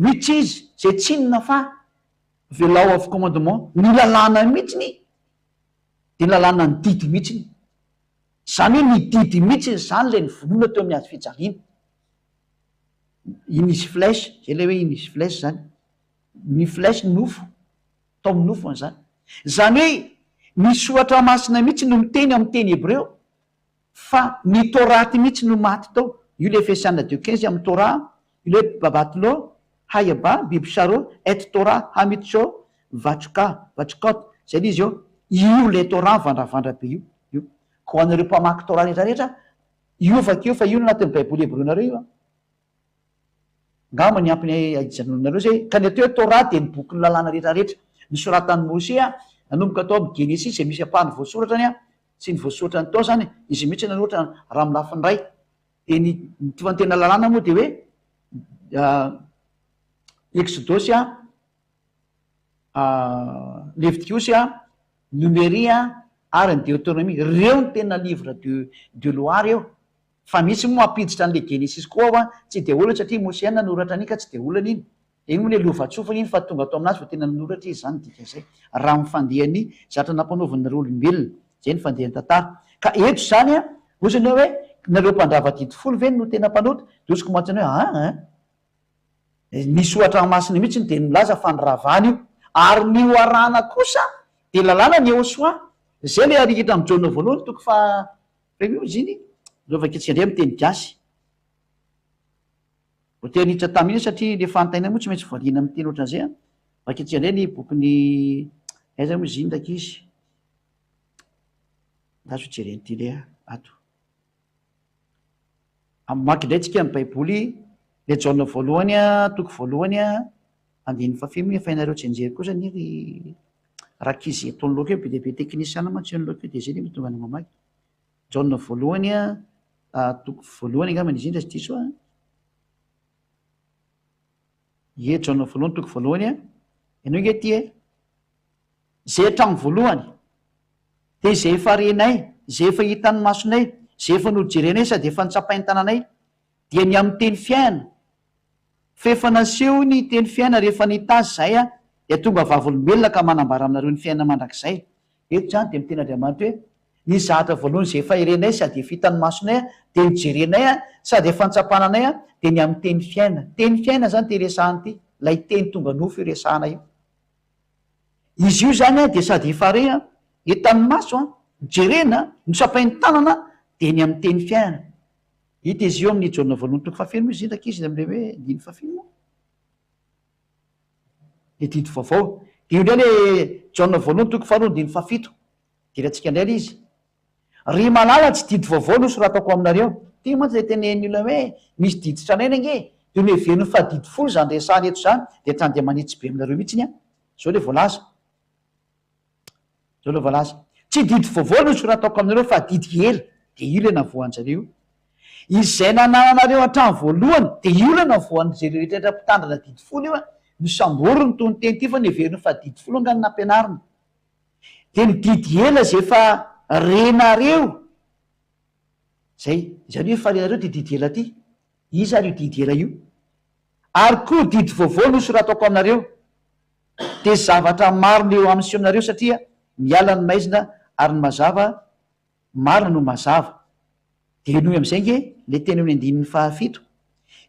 which is zay tsinona fa the law of commandement ny lalàna mihitsiny de lalàna ny didy mihitsiny zany hoe ny didy mihitsiny zany le nyvolona teo amin'ny azy fijaliana inisy flesh zay le hoe inisy flesh zany ny flesh nofo tao amin'ny nofony zany zany hoe misoatra masina mihitsy no miteny amy teny hebreo fa ny toraty mihitsy no maty tao io le efesianina 2:15 amy tora io le babatlo hayaba bibsaro et tora hamitso vatskot zay le izy io le tora vandravandra be io ko anareo mpamaky tora rehetrarehetra io vakeo fa io no anatin'ny baiboly hebreonareo io ngama ny ampiny ajanonareo zay ka ny ateo hoe tora de ny boky ny lalàna rehetrarehetra ny soratany mose nanomboka atao amy genesis zay misy apahny voasoratrany sy ny voasoratrany tao zany izy mihitsy nanohatra raha milafiny ray de ny tovantena lalàna moa de hoe exodosy leviticus Numéria ary ny Deutéronomie, reo ny tena livre de loi reo. Fa misy moa ampiditra an'le Genesis koa ao a, tsy de olana satria Mosè nanoratra an'iny ka tsy de olana iny. Iny moa le lovatsofana iny fa tonga atao aminazy fa tena nanoratra izy zany dika zay. Raha mifandehany zatra nampanaovan'ny olombelona, zay ny fandehany tantara. Ka eto zany a, osany hoe nareo mpandrava didifolo ve no tena mpanota, dosiko moatsany hoe misy ohatra masina mihitsy ny de milaza fandravana io, ary ny oarana kosa de lalàna ny Iosoa. Zay le arikitra amin'ny Jaona voalohany toko fa ziny lovaketsika ndray miteny gasy. Voatery taminy satria le fanontaniana moa tsy maintsy voaliana miteny ohatran'izay a. Vaketsika ndray ny bokony aiza moa ziny ndraiky izy. Ndaso jereny ty le ato. Mamaky indray tsika ny baiboly, le Jaona voalohany a, toko voalohany a, andininy fafimy fainareo tsy enjery kosa ny rakizy ataony loka eo, be deaibe teknisiana mantsy eny loka eo, de zay ny tonga ny mamaky. Jaona voalohany a, toko voalohany angambany izy iny raha tsy diso a. Ie Jaona voalohany toko voalohany a, ianao nge ty e. Zay hatramo voalohany, de zay efa renay, zay efa hitan'ny masonay, zay efa nojerenay sady efa nitsapain'ny tananay, dia ny amin'ny teny fiaina. Fefa naseho ny teny fiaina rehefa nitazy zay a, de tonga vavolombelona ka manambara aminareo ny fiaina mandrakizay. Eto zany de miteny Andriamanitra hoe ny zahatra voalohany zay efa irenay sady efa hitan'ny masonay a, de nijerenay a, sady efa nitsapananay a, de ny amin'ny teny fiaina. Teny fiaina zany ty resahany ty, lay teny tonga nofo io resahana io. Izy io zany a de sady efa re a, hitan'ny maso a, nijerena, nitsapain'ny tanana, de ny amin'ny teny fiaina. Hita izy io amin'ny Jaona voalohany toko fafilo izy ndraiky izy am'le hoe dimy fafilo. Le didy vaovao. De io ndray le Jaona voalohany toko faharoa dimy fafito. Dirantsika indray le izy. Ry malala tsy didy vaovao no soratako aminareo. Ty mantsy le tenen'ny olona hoe misy didy tranainy ange, de no heveriny fa didy folo zany resahany eto zany, de tsy andeha manitsy be aminareo mihitsiny a. Zao le voalaza. Zao le voalaza. Tsy didy vaovao no soratako aminareo fa didy ela, de io le navoanjareo. Izay nananareo hatramin'ny voalohany, de io le navoan'zay rehetra mpitandrina didy folo io a, no samboriny tony teny ty fa ny heveriny fa didy folo angany nampianarina. De ny didy ela zay efa renareo. Zay, zany hoe efa renareo ty didy ela ty. Iza ary io didy ela io. Ary koa didy vaovao no soratako aminareo. De zavatra maro leo amin'ny sionareo satria miala ny maizina ary ny mazava, marina no mazava. De noho am'izay nge, le teny amin'ny andinin'ny fahafito.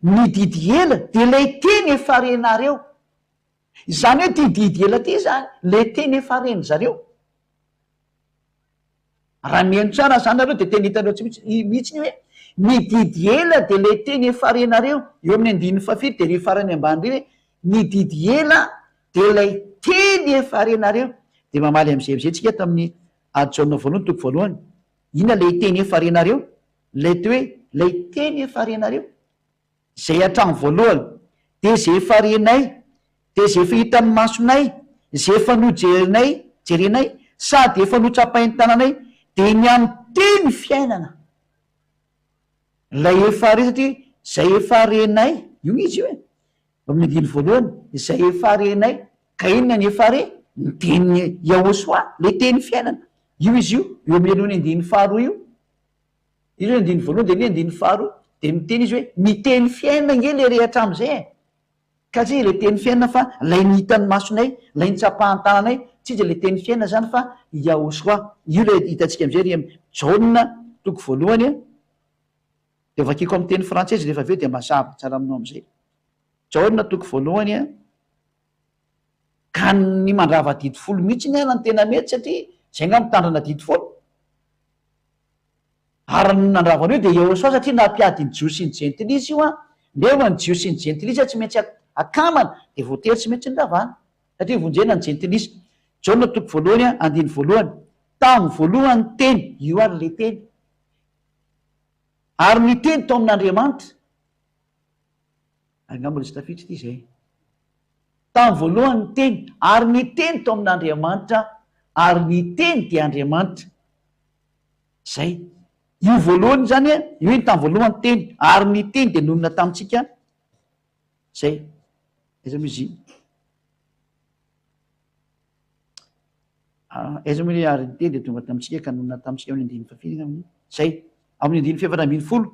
Ny didy ela de lay teny efa renareo. Zany hoe ty didy ela ty zany, le teny efa reny zareo. Raha mihaino tsara zany nareo de teny hitanareo mihitsy hoe ny didy ela de le teny efa renareo. Eo amin'ny andinin'ny fahafito de ry farany ambany ry hoe ny didy ela de lay teny efa renareo. De mamaly am'zay tsika tamin'ny Jaona voalohany toko voalohany. Inona lay teny efa renareo? Lay te hoe lay teny efa renareo. Zay hatramo voalohany, de zay efa renay, de zay efa hitan'ny masonay, zay efa nojerinay, jerenay, sady efa notsapain'ny tananay, de ny amin'ny teny fiainana. Lay efa re satria zay efa renay, io izy io e. Amin'ny andiny voalohany, zay efa renay, ka inona ny efa re? Ny teny Yahosoa, le teny fiainana. Io izy io, eo amin'ny alohan'ny andiny faharoa io. Io zany andiny voalohany de ny andiny faharoa, de miteny izy hoe ny teny fiainana nge le rehatra am'izay e. Ka tsy le teny fiainana fa lay nihitan'ny masonay, lay nitsapahan'ny tananay, tsy de le teny fiainana zany fa Yahosoa. Io le hitantsika am'izay ry Jaona toko voalohany a. De vakiko amin'ny teny frantsay izy rehefa aveo de mazava tsara aminao am'izay. Jaona toko voalohany a. Ka ny mandrava didy folo mihitsy ny ana ny tena mety satria zay nga mitandrina didy folo. Ary ny nandravana io de Yahosoa satria nampiadiny Jio sy ny Jentilisa io a. Nefa ny Jio sy ny Jentilisa tsy maintsy akamana, de voatery tsy maintsy nravana satria vonjena ny Jentilisa. Jaona toko voalohany a, andiny voalohany. Tamin'ny voalohany teny, io ary le teny. Ary ny teny tao amin'Andriamanitra. Angamba le stafitra ty zay. Tamin'ny voalohany teny, ary ny teny tao amin'Andriamanitra, ary ny teny de Andriamanitra. Zay. Io voalohany zany a, io ny tamin'ny voalohany teny, ary ny teny de nonona tamintsika. Zay. Iza moa izy. aiza moa le ary teny de tonga tamitsika kanona tamitsika amin'ny andiny fafiny amin'ny zay amin'ny andiny fiefatra ambiny folo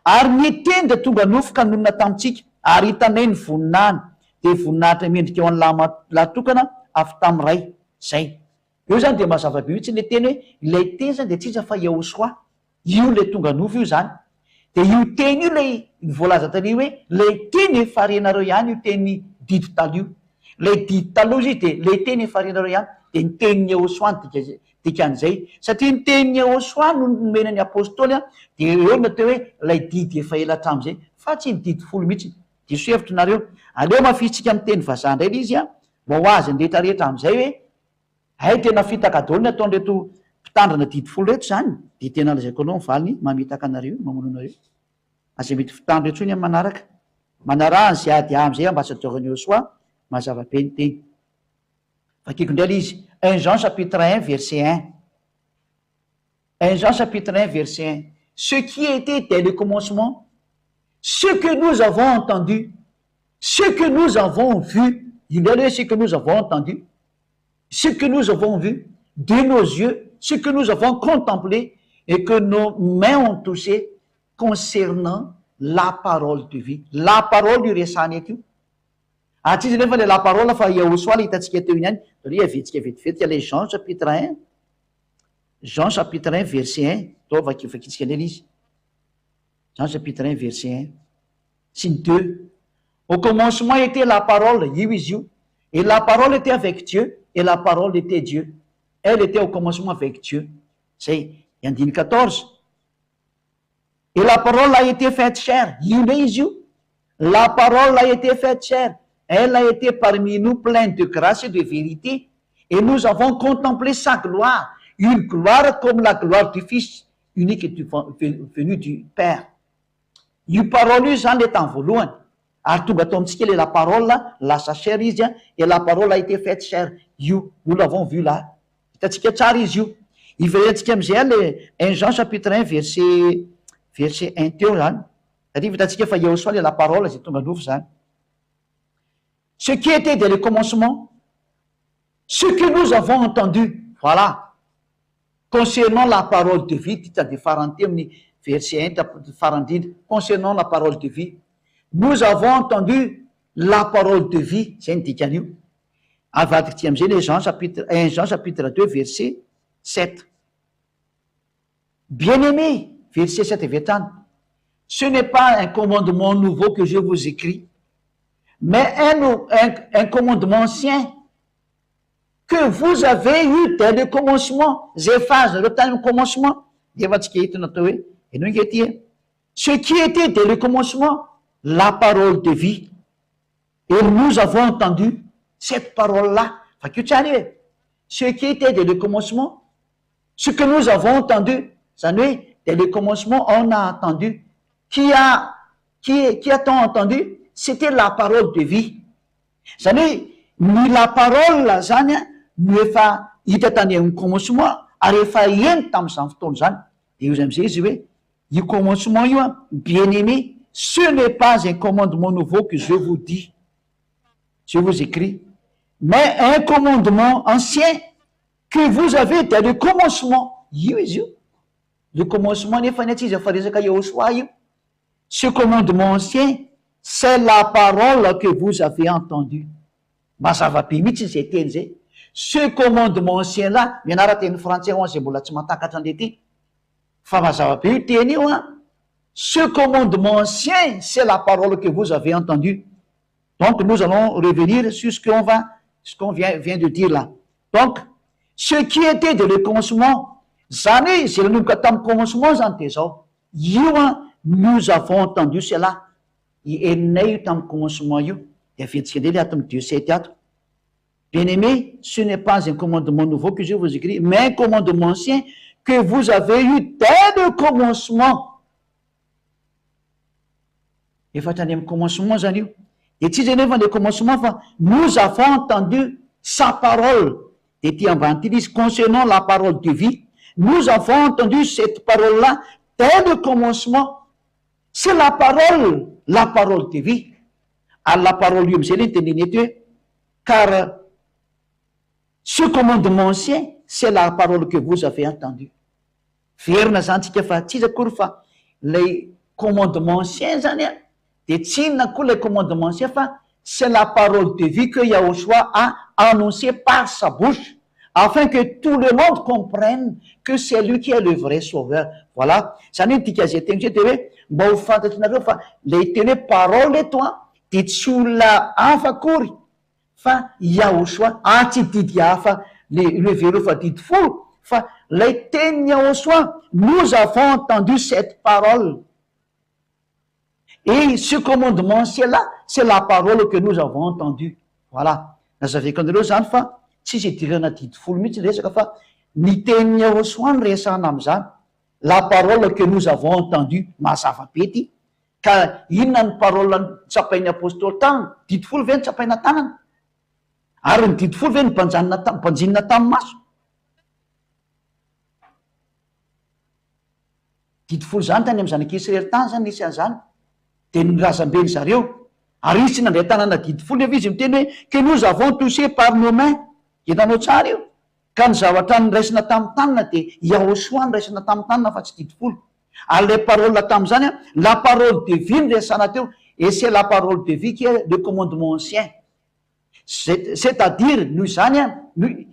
ary ny teny de tonga nofo kanonona tamitsika ary hitanay ny voninahiny de voninahitra mendrika eo any latokana avy tamiray zay eo zany de mazava-be mihitsy le teny hoe ilay teny zany de tsisa fa Yehosoa io le tonga nofo io zany de io teny io le voalaza tany hoe le teny efarenareo ihany io teny didy talio le didy taloha izy de le teny efarenareo ihany de ny tenin'ny Yehosoa dikan'izay satria ny tenin'ny Yehosoa no nomenany apôstôly de eo nateo hoe lay didy efa ela hatram'izay fa tsy ny didy folo mihitsy diso hevitry nareo aleo mafisitsika amin'ny teny vazaha indray le izy mba ho azy ny rehetrarehetra am'izay hoe hay tena fitakadolo ny ataonreto mpitandrana didy folo reto zany de tena lazaiko anao mivaly mamitaka anareo mamono anareo azay mety fitandro etsony amin'ny manaraka manarahany zay ady am'izay mba tsy atiavan'ny Yehosoa mazava-be ny teny fakiko indray izy 1 Jean chapitre 1 verset 1 Jean chapitre 1 verset 1 ce qui était dès le commencement ce que nous avons entendu ce que nous avons vu ce que nous avons entendu ce que nous avons vu de nos yeux ce que nous avons contemplé et que nos mains ont touché concernant la parole de vie la parole io resany eto io tsy izy nefa le la parole fa Yehosoa le hitantsika teo iny ihany ry avetsika vetivetika le Jean chapitre 1 verset 1 to vakitsika indray izy Jean chapitre 1 verset 1 sy ny 2 au commencement était la parole io izy io et la parole était avec Dieu et la parole était Dieu elle était au commencement avec Dieu zay andiny 14 et la parole a été faite chair io ndray izy io la parole a été faite chair elle a été parmi nous pleine de grâce et de vérité et nous avons contemplé sa gloire une gloire comme la gloire du Fils unique et venu du Père io parole io zany le tamy voalohany ary tonga atao amitsika le la parole lasa chair izy et la parole a été faite chair io nous l'avons vu là hitatsika tsara izy io iverentsika am'izay le 1 Jean chapitre 1 verset 1 teo zany satria vitatsika fa Yehosoa le la parole zay tonga nofo zany ce qui était dès le commencement ce que nous avons entendu voilà concernant la parole de vie titady farante amin'ny verset 1 farandrindra concernant la parole de vie nous avons entendu la parole de vie zay ny dikan'io avadikitsika am'izay le 1 Jean chapitre 2 verset 7 bien-aimé verset 7 vetrany ce n'est pas un commandement nouveau que je vous écris mais un commandement ancien que vous avez eu dès le commencement zay fazareo tany commencement de efa tsika hitona atao hoe eno ingety ce qui était dès le commencement la parole de vie et nous avons entendu cette parole là fakio tsara hoe ce qui était dès le commencement ce que nous avons entendu zany hoe dès le commencement on a entendu qui a-t-on entendu c'était la parole de vie zany hoe ny la parole zany no efa hita tany amin'ny commencement ary efa eny tam'izany fotoana zany de io zam'izay izy hoe io commencement io bien-aimé ce n'est pas un commandement nouveau que je vous dis je vous écris mais un commandement ancien que vous avez dès le commencement io izy io le commencement nefa ny tsy izy efa resaka Yehosoa io ce commandement ancien c'est la parole que vous avez entendue mazava-be mihitsy zay teny zay ce commandement ancien là mianara-teny français ho zay mbola tsy matakatra andre ty fa mazava-be io teny io ce commandement ancien c'est la parole que vous avez entendue donc nous allons revenir sur ce qu'on vient de dire là donc ce qui était de le commencement zany zay nanomboka tamin'ny commencement zany de zao io nous avons entendu cela eninay io tamin'ny commencement io de avetsika ndray le ato amin'ny 2:7 ato bien-aimé ce n'est pas un commandement nouveau que je vous écris mais un commandement ancien que vous avez eu dès le commencement efa trany amin'ny commencement zany io de tsy izy nefa le commencement fa nous avons entendu sa parole de ty ambany ty izy concernant la parole de vie nous avons entendu cette parole là dès le commencement c'est la parole de vie ary la parole io am'izay le nyteneny eto hoe car ce commandement ancien c'est la parole que vous avez entendue. Verina zany tsika fa tsy izy akory fa lay commandement ancien zany a de tsy inona koa lay commandement ancien fa c'est la parole de vie que Yahushua a annoncé par sa bouche afin que tout le monde comprenne que c'est lui qui est le vrai sauveur. Voilà. Zany hoe dika zay teny de hoe mba ho fantatrareo fa lay teny hoe parole eto a de tsy olona hafa akory fa Yahushua tsy didy hafa le verset fa didy folo fa lay teny Yahushua. Nous avons entendu cette parole et ce commandement c'est la parole que nous avons entendue. Voilà. Nazaveko anareo zany fa tsisy idirana didy folo mihitsy resaka fa ny teny Yahushua ny resahana am'zany. La parole que nous avons entendue mazava be ty ka inona ny parole tsapain'ny apôstôly tany didy folo ve ny tsapaina tanana ary ny didy folo ve ny mpanjinina tamin'ny maso. Didy folo zany tany amin'ny zanak'Israely tany zany nisy an'zany de nirazam-beny zareo ary izy tsy nandray tanana didy folo nefa izy miteny hoe que nous avons touché par nos mains. Hitanao tsara io ka ny zavatra nyraisina tamin'ny tanana de Yahushua nyraisina tamin'ny tanana fa tsy didy folo. Ary le parole tamin'izany a la parole de vie ny resana teo et c'est la parole de vie qui est le commandement ancien. C'est-à-dire noho izany a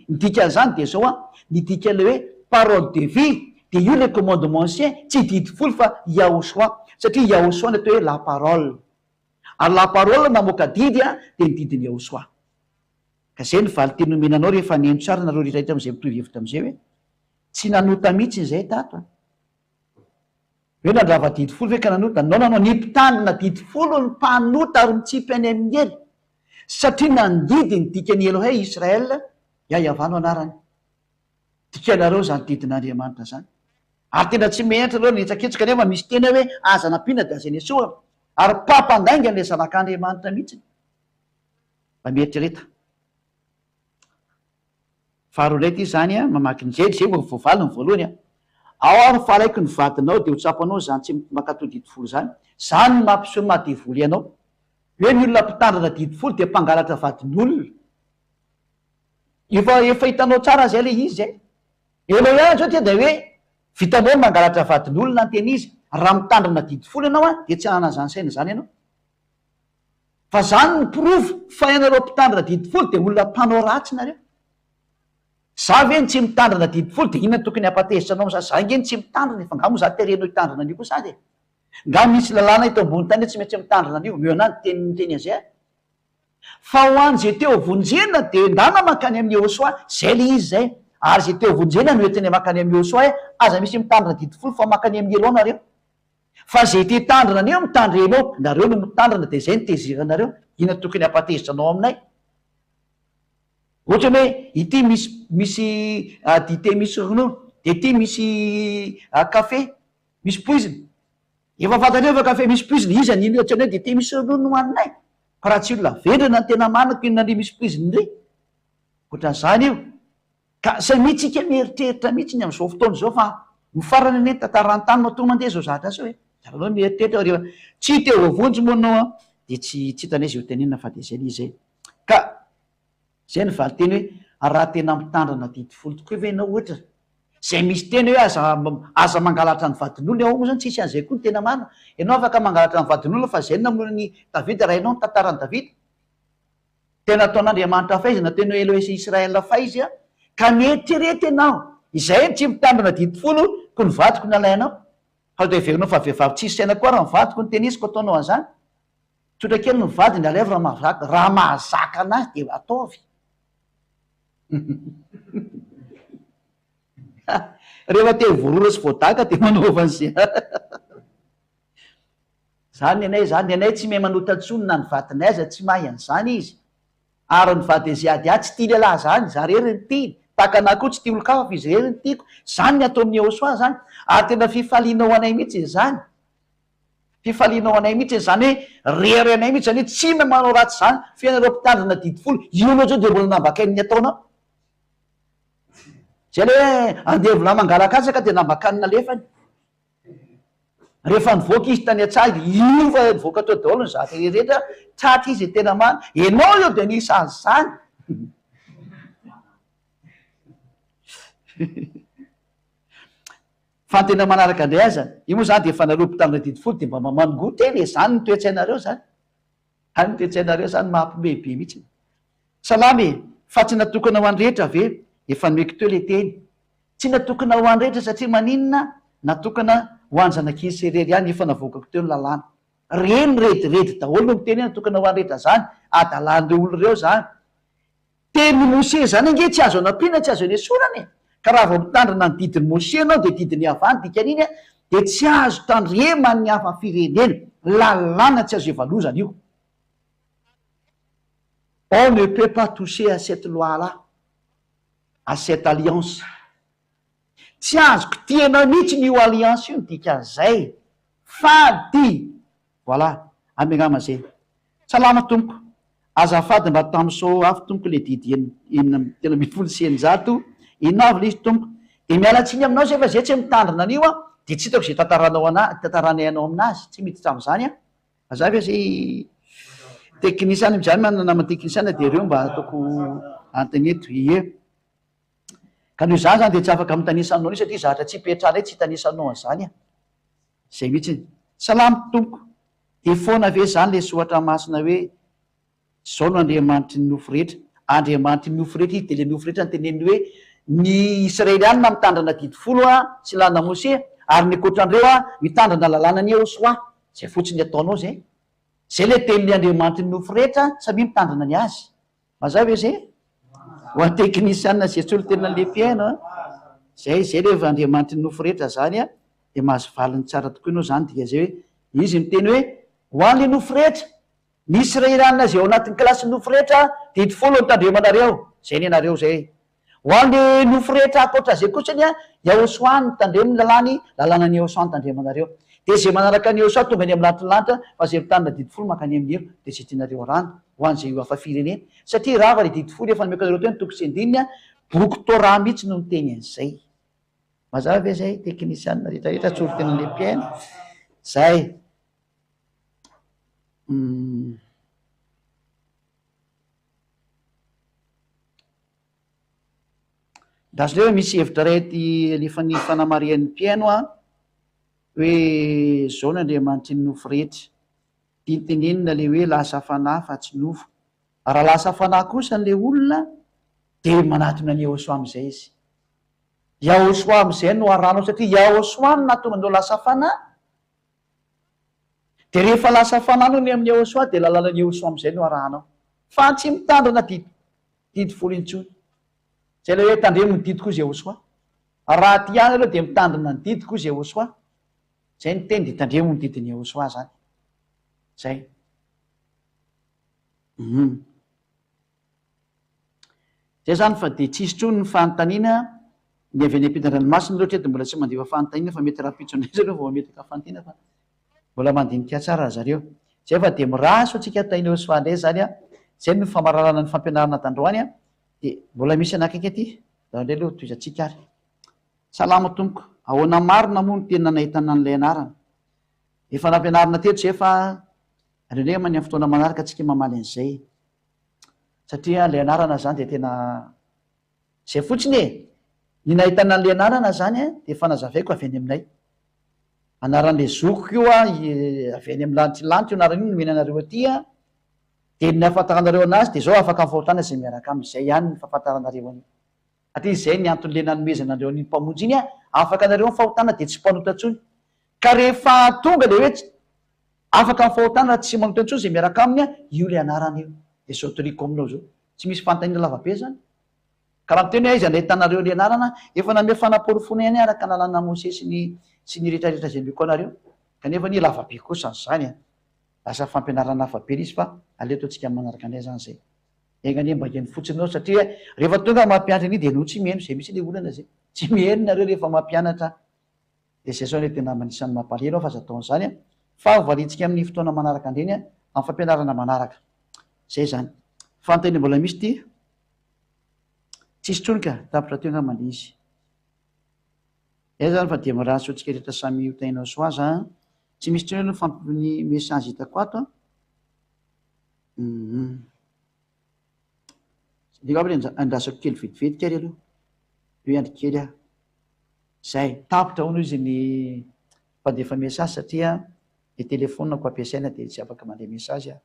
midika an'izany de zao a midika le hoe parole de vie de io le commandement ancien tsy didy folo fa Yahushua satria Yahushua ny atao hoe la parole. Ary la parole namoaka didy a de ny didiny Yahushua. Ka zay ny valy teny nomenanao rehefa neno tsara nareo rehetrarehetra am'izay mitovy hevitra am'izay hoe tsy nanota mihitsy zay tato hoe nandrava didy folo ve ka nanota nanao ny mpitanina didy folo ny mpanota ary mitsipy any amin'ny ely satria nandidy ny dikany Elohe Israel iayavano anarany. Dikanareo zany didin'Andriamanitra zany ary tena tsy mehetra reo nitsaketsaka nefa misy tena hoe aza nampina de aza nesoa ary mpampandainga le zanak'Andriamanitra mihitsy mba mieritreretra. Faharoa ty zany a mamaky nyjely zay voavaly ny voalohany a ao ary falaiko ny vadinao de ho tsapanao zany tsy makato didy folo zany zany mampiseho mahadevoly ianao hoe ny olona mpitandrana didy folo de mpangalatra vadin'olona. Efa hitanao tsara zay le izy zay elo ihany zao tia de hoe vitanao mangalatra vadin'olona anteny izy raha mitandrana didy folo ianao a de tsy anana zany saina zany ianao fa zany ny prove fa ianareo mpitandrana didy folo de olona mpanao ratsy nareo. Za ve ny tsy mitandrana didy folo de inona tokony apatezitra anao za za nge ny tsy mitandrana efa nga mo za terenao hitandrana an'io koa sady nga misy lalàna ito ambony tany hoe tsy maintsy mitandrana an'io meo ana ny teny azay fa ho any zay teo vonjena de ndana makany amin'ny Yahushua zay le izy zay ary zay teo vonjena no entiny makany amin'ny Yahushua hoe aza misy mitandrana didy folo fa makany amin'ny elo nareo fa zay te tandrana anio mitandrenao nareo no mitandrana de zay ny teziranareo inona tokony apatezitra anao aminay. Ohatra hoe ity misy dité misy ronono de ity misy café misy poiziny efa fantatreo fa café misy poiziny izy aniny ohatrany hoe dité misy ronono no haninahy ka raha tsy olona vendrina ny tena manako inona ndre misy poiziny ndray ohatran'izany io ka say mihitsika mieritreritra mihitsy ny am'izao fotoana zao fa mifarany ane tantarantany no to mandeha zao zatra sao hoe zaranao mieritreritra rehefa tsy teo vavonjy moanao de tsy hitana izy ho tenenina fa de zay le izy zay ka zay ny valy teny hoe raha tena mitandrana didy folo tokoa ve ianao ohatra zay misy teny hoe aza mangalatra ny vadin'olona ao moa zany tsisy an'izay koa ny tena marina ianao afaka mangalatra ny vadin'olona fa zay namonany Davida raha ianao ny tantarany Davida tena ataon'Andriamanitra faizana teny hoe Elohe Israel fa izy a ka mieritreretra ianao izay tsy mitandrana didy folo ko ny vadiko nalainao fa de verinao fa vehivavy tsisy saina koa raha ny vadiko ny tenisiko ataonao an'izany tsotra kely ny vady ny aleva raha mahazaka anazy de ataovy. Rehefa te vorora sy voadaka de manaova an'izay zany anay tsy mahay manotatsonina ny vadinay aza tsy mahay an'izany izy ary ny vady zay ady tsy tia lehilahy zany za rery ny tia taka anahy koa tsy tia olo-kafa izy rery ny tiako zany ny atao amin'ny Yahushua zany ary tena fifalianao anay mihitsy zany fifalianao anay mihitsy zany hoe rery anay mihitsy zany hoe tsy mahay manao ratsy zany fiainareo mpitandrina didy folo ionao zao de mbola nambakainy ataonao zay le hoe andevona mangalakatsaka de nambakanina lefany rehefa nivoaka izy tany an-tsahy iova voaka tao daholo ny zatra rehetra tratra izy tena mana enao eo de nisy azy zany fa ny tena manaraka andray aza io moa zany de efa naropo tamina didy folo de mba mamango teny e zany ny toetsainareo zany any ny toetsainareo zany mahampimebe mihitsy salamy fa tsy natokana ho any rehetra ve efa nomeko teo le teny tsy natokana ho any rehetra satria maninona natokana ho any zanak'izy serery ihany efa navokako teo ny lalàna reny rediredy daholo no miteny hoe natokana ho any rehetra zany adalan'ireo olo reo zany teny mose zany ange tsy azo anampiana tsy azo any esorany ka raha vao mitandrina ny didiny mose anao de didiny avany dikan'iny a de tsy azo tandremany hafa firenena lalàna tsy azo evalozana io on ne peut pas toucher à cette loi là à cette alliance tsy azoko tiana mihitsy ny io alliance io dikan'izay fady voilà amenama zay salama tompoko azafady mba tamso afo tompoko le didy tena mifolo sy eninjato inavy le izy tompoko de mialatsiny aminao zay fa zay tsy mitandrina an'io a de tsy hitako zay tantaranay anao aminazy tsy miditra am'zany a azavy zay teknisiany zany manamana teknisiana de reo mba ataoko antaneto ie ka noho zany zany de tsy afaka mitanisanao ni satria zahatra tsy ipetrana tsy hitanisanao an'zany a zay mihitsy salamy tompoko de foana ave zany le sohatra masina hoe zao no andriamanitry ny nofo rehetra andriamanitry ny nofo rehetra izy de le nofo rehetra nyteneny hoe ny israelianina mitandrana didy folo a sy lana mose ary ny akoatran'ireo a mitandrana lalàna ny eosoa zay fotsiny ataonao zay zay le tenyny andriamanitry ny nofo rehetra samby mitandrana ny azy mazavy e zay ho any teknisiana zay tsy olo tena le mpiaina zay leva andriamanitry ny nofo rehetra zany a de mahazo valiny tsara tokoa ianao zany dika zay hoe izy miteny hoe ho an'le nofo rehetra ny israelianina zay ao anatin'ny klasy nofo rehetra didy folo nitandremanareo zay ny anareo zay ho an'le nofo rehetra akoatra zay kotsany a eosoany mitandremo lalàna ny eosoany tandremanareo de zay manaraka ny eosoa tonga any amy lanitrylanitra fa zay mitandrina didy folo makany amin'ny ero de zay tianareo rano ho an'zay io afa firenena satria raha va le didy folo efa nomeko anareo teo ny toko sy andininy a boky tora mihitsy no miteny an'zay mazava ve zay teknisiana rehetrarehetra tsy olo tena le mpiaina zay dasy le hoe misy hevitra rety alefany fanamarian'ny mpiaino a hoe zao ny andriamanitry ny nofo rehetra tinytenenina le hoe lasa fanay fa tsy nofo raha lasa fanay kosa n'le olona de manatona ny eosoa am'izay izy iaosoa am'izay no aranao satria iaosoa no natonga andeo lasa fanay de rehefa lasa fanano ny amin'ny eosoa de lalàna ny eosoa am'izay no arahanao fa tsy mitandrana didy folo intsony zay le hoe tandremo ny didy koa zay eosoa raha ty any aloha de mitandrina ny didy koa zay eosoa zay ny teny de tandremo ny didiny eosoa zany zay zay zany fa de tsisy trony ny fanontaniana ny avy any ampitan-dranomasina loatra de mbola tsy mandefa fanontaniana fa mety raha-pitsoanay zareo vao mametraka fantina fa mbola mandinika tsara zareo zay fa de miraso atsika tainy eosoa ndray zany a zay ny famararana ny fampianarana tandroany a de mbola misy anakaiky aty da ndray aloha toizatsika ary salama tompoko ahoana marina moa ny tena nahitana n'lay anarana efa nampianarina teto zay fa rene many amin'ny fotoana manaraka atsika mamaly an'izay satria lay anarana zany de tena zay fotsiny e ny nahitana an'lay anarana zany a de efa nazavaiko avy any aminay anaran'le zokiko io a avy any amy lanitrylanitra io anarana io nomena anareo aty a de ny afantaranareo anazy de zao afaka mifahotana zay miaraka am'izay ihany ny fahafantaranareo an'io atria zay ny anton'le nanomezana andreo an'iny mpamonjy iny a afaka anareo mifahotana de tsy mpanota-tsony ka rehefa tonga le hoe afaka mifahotana tsy manota-tsony zay miaraka aminy a io le anarana io de zao toriko aminao zao tsy misy fanontaniana lavabe zany ka raha miteny hoe izy andahitanareo le anarana efa name fanamporofona ihany araka nalàna mose sy ny rehetrarehetra zay miko anareo kanefa ny lavabe kosa zany a lasa fampianarana hafabe izy fa aleto atsika manaraka andray zany zay egnane mba heny fotsinao satria rehefa tonga mampianatra iny de no tsy miheno zay misy le olana zay tsy miheno nareo rehefa mampianatra de zay sao le tena manisan'ny mampalelo fa zataon'zany a fa valitsika amin'ny fotoana manaraka andreny a amin'ny fampianarana manaraka zay zany fanontany mbola misy ty tsisy trony ka tapitra teo ngamany izy zay zany fa de miraso atsika rehetra samy hotainao soaza tsy misy trony no fampiny message hitako ato dika aby le andrasako kely vetivetika ary aloha io andry kely a zay tapitra hono izy ny mpandefa mesazy satria ny telefonako ampiasaina dia tsy afaka mandeha mesazy a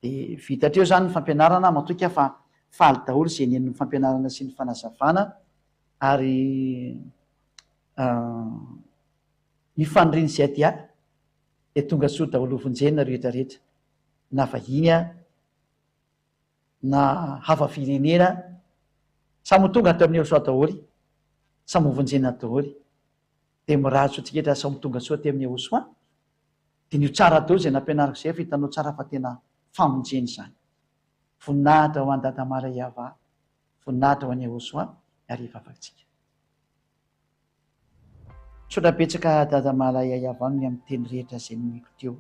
dia vita treo zany ny fampianarana matoka fa faly daholo zay nen'ny fampianarana sy ny fanazavana ary ny faniriny zay aty a dia tonga soa daholo vonjena rehetrarehetra na vahiny a na hafa firenena samy tonga ato amin'ny soa daholy samy vonjena daholy dia mirazo tsiketra samy tonga soa ty amin'ny osoa dia nio tsara daholo zay nampianariko zay fa hitanao tsara fa tena famonjeny zany voninahitra ho any dadamala iava voninahitra ho any osoa ary vavatsika sotra betsaka dadamala iavano ny amin'ny teny rehetra zay nomeko teo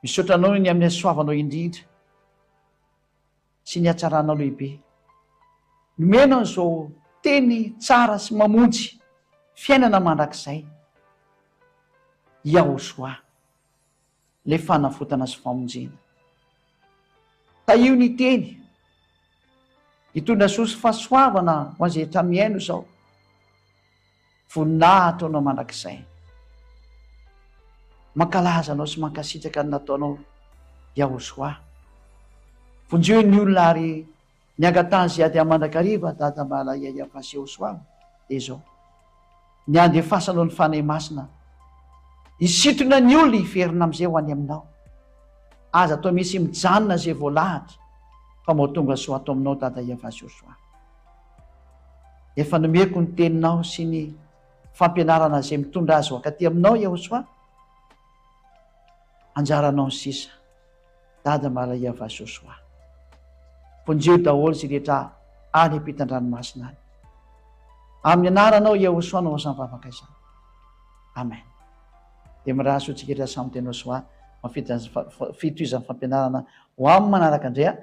misotranao ny amin'ny soavanao indrindra sy ny atsaranao lehibe nomenao zao teny tsara sy mamonjy fiainana mandrakizay Yahosoa le fanafotana sy famonjena taio ny teny hitondra soa sy fahasoavana ho an'izay rehetra miaino zao voninahitra anao mandrakizay mankalaza anao sy mankasitraka ny nataonao Yahosoa vonjeo ny olona ary niangatany zay ady amandrakariva dadamala iaiavasy Yahosoa dia zao ny andefasanao ny fanahy masina hisitona ny olona hiverina am'izay ho any aminao aza atao misy mijanona zay voalahatra fa mahatonga soa atao aminao dada iavasy Yahosoa efa nomeko ny teninao sy ny fampianarana zay mitondra azy hoakaty aminao Yahosoa anjaranao ny sisa dadamala iavasy Yahosoa vonjeo daholo zay rehetra any ampitan-dranomasina any amin'ny anaranao Yahosoa no asany vavaka izany amen dia miraso tsiketra samy teny Yahosoa mafitohizan'ny fampianarana ho amin'ny manaraka indray a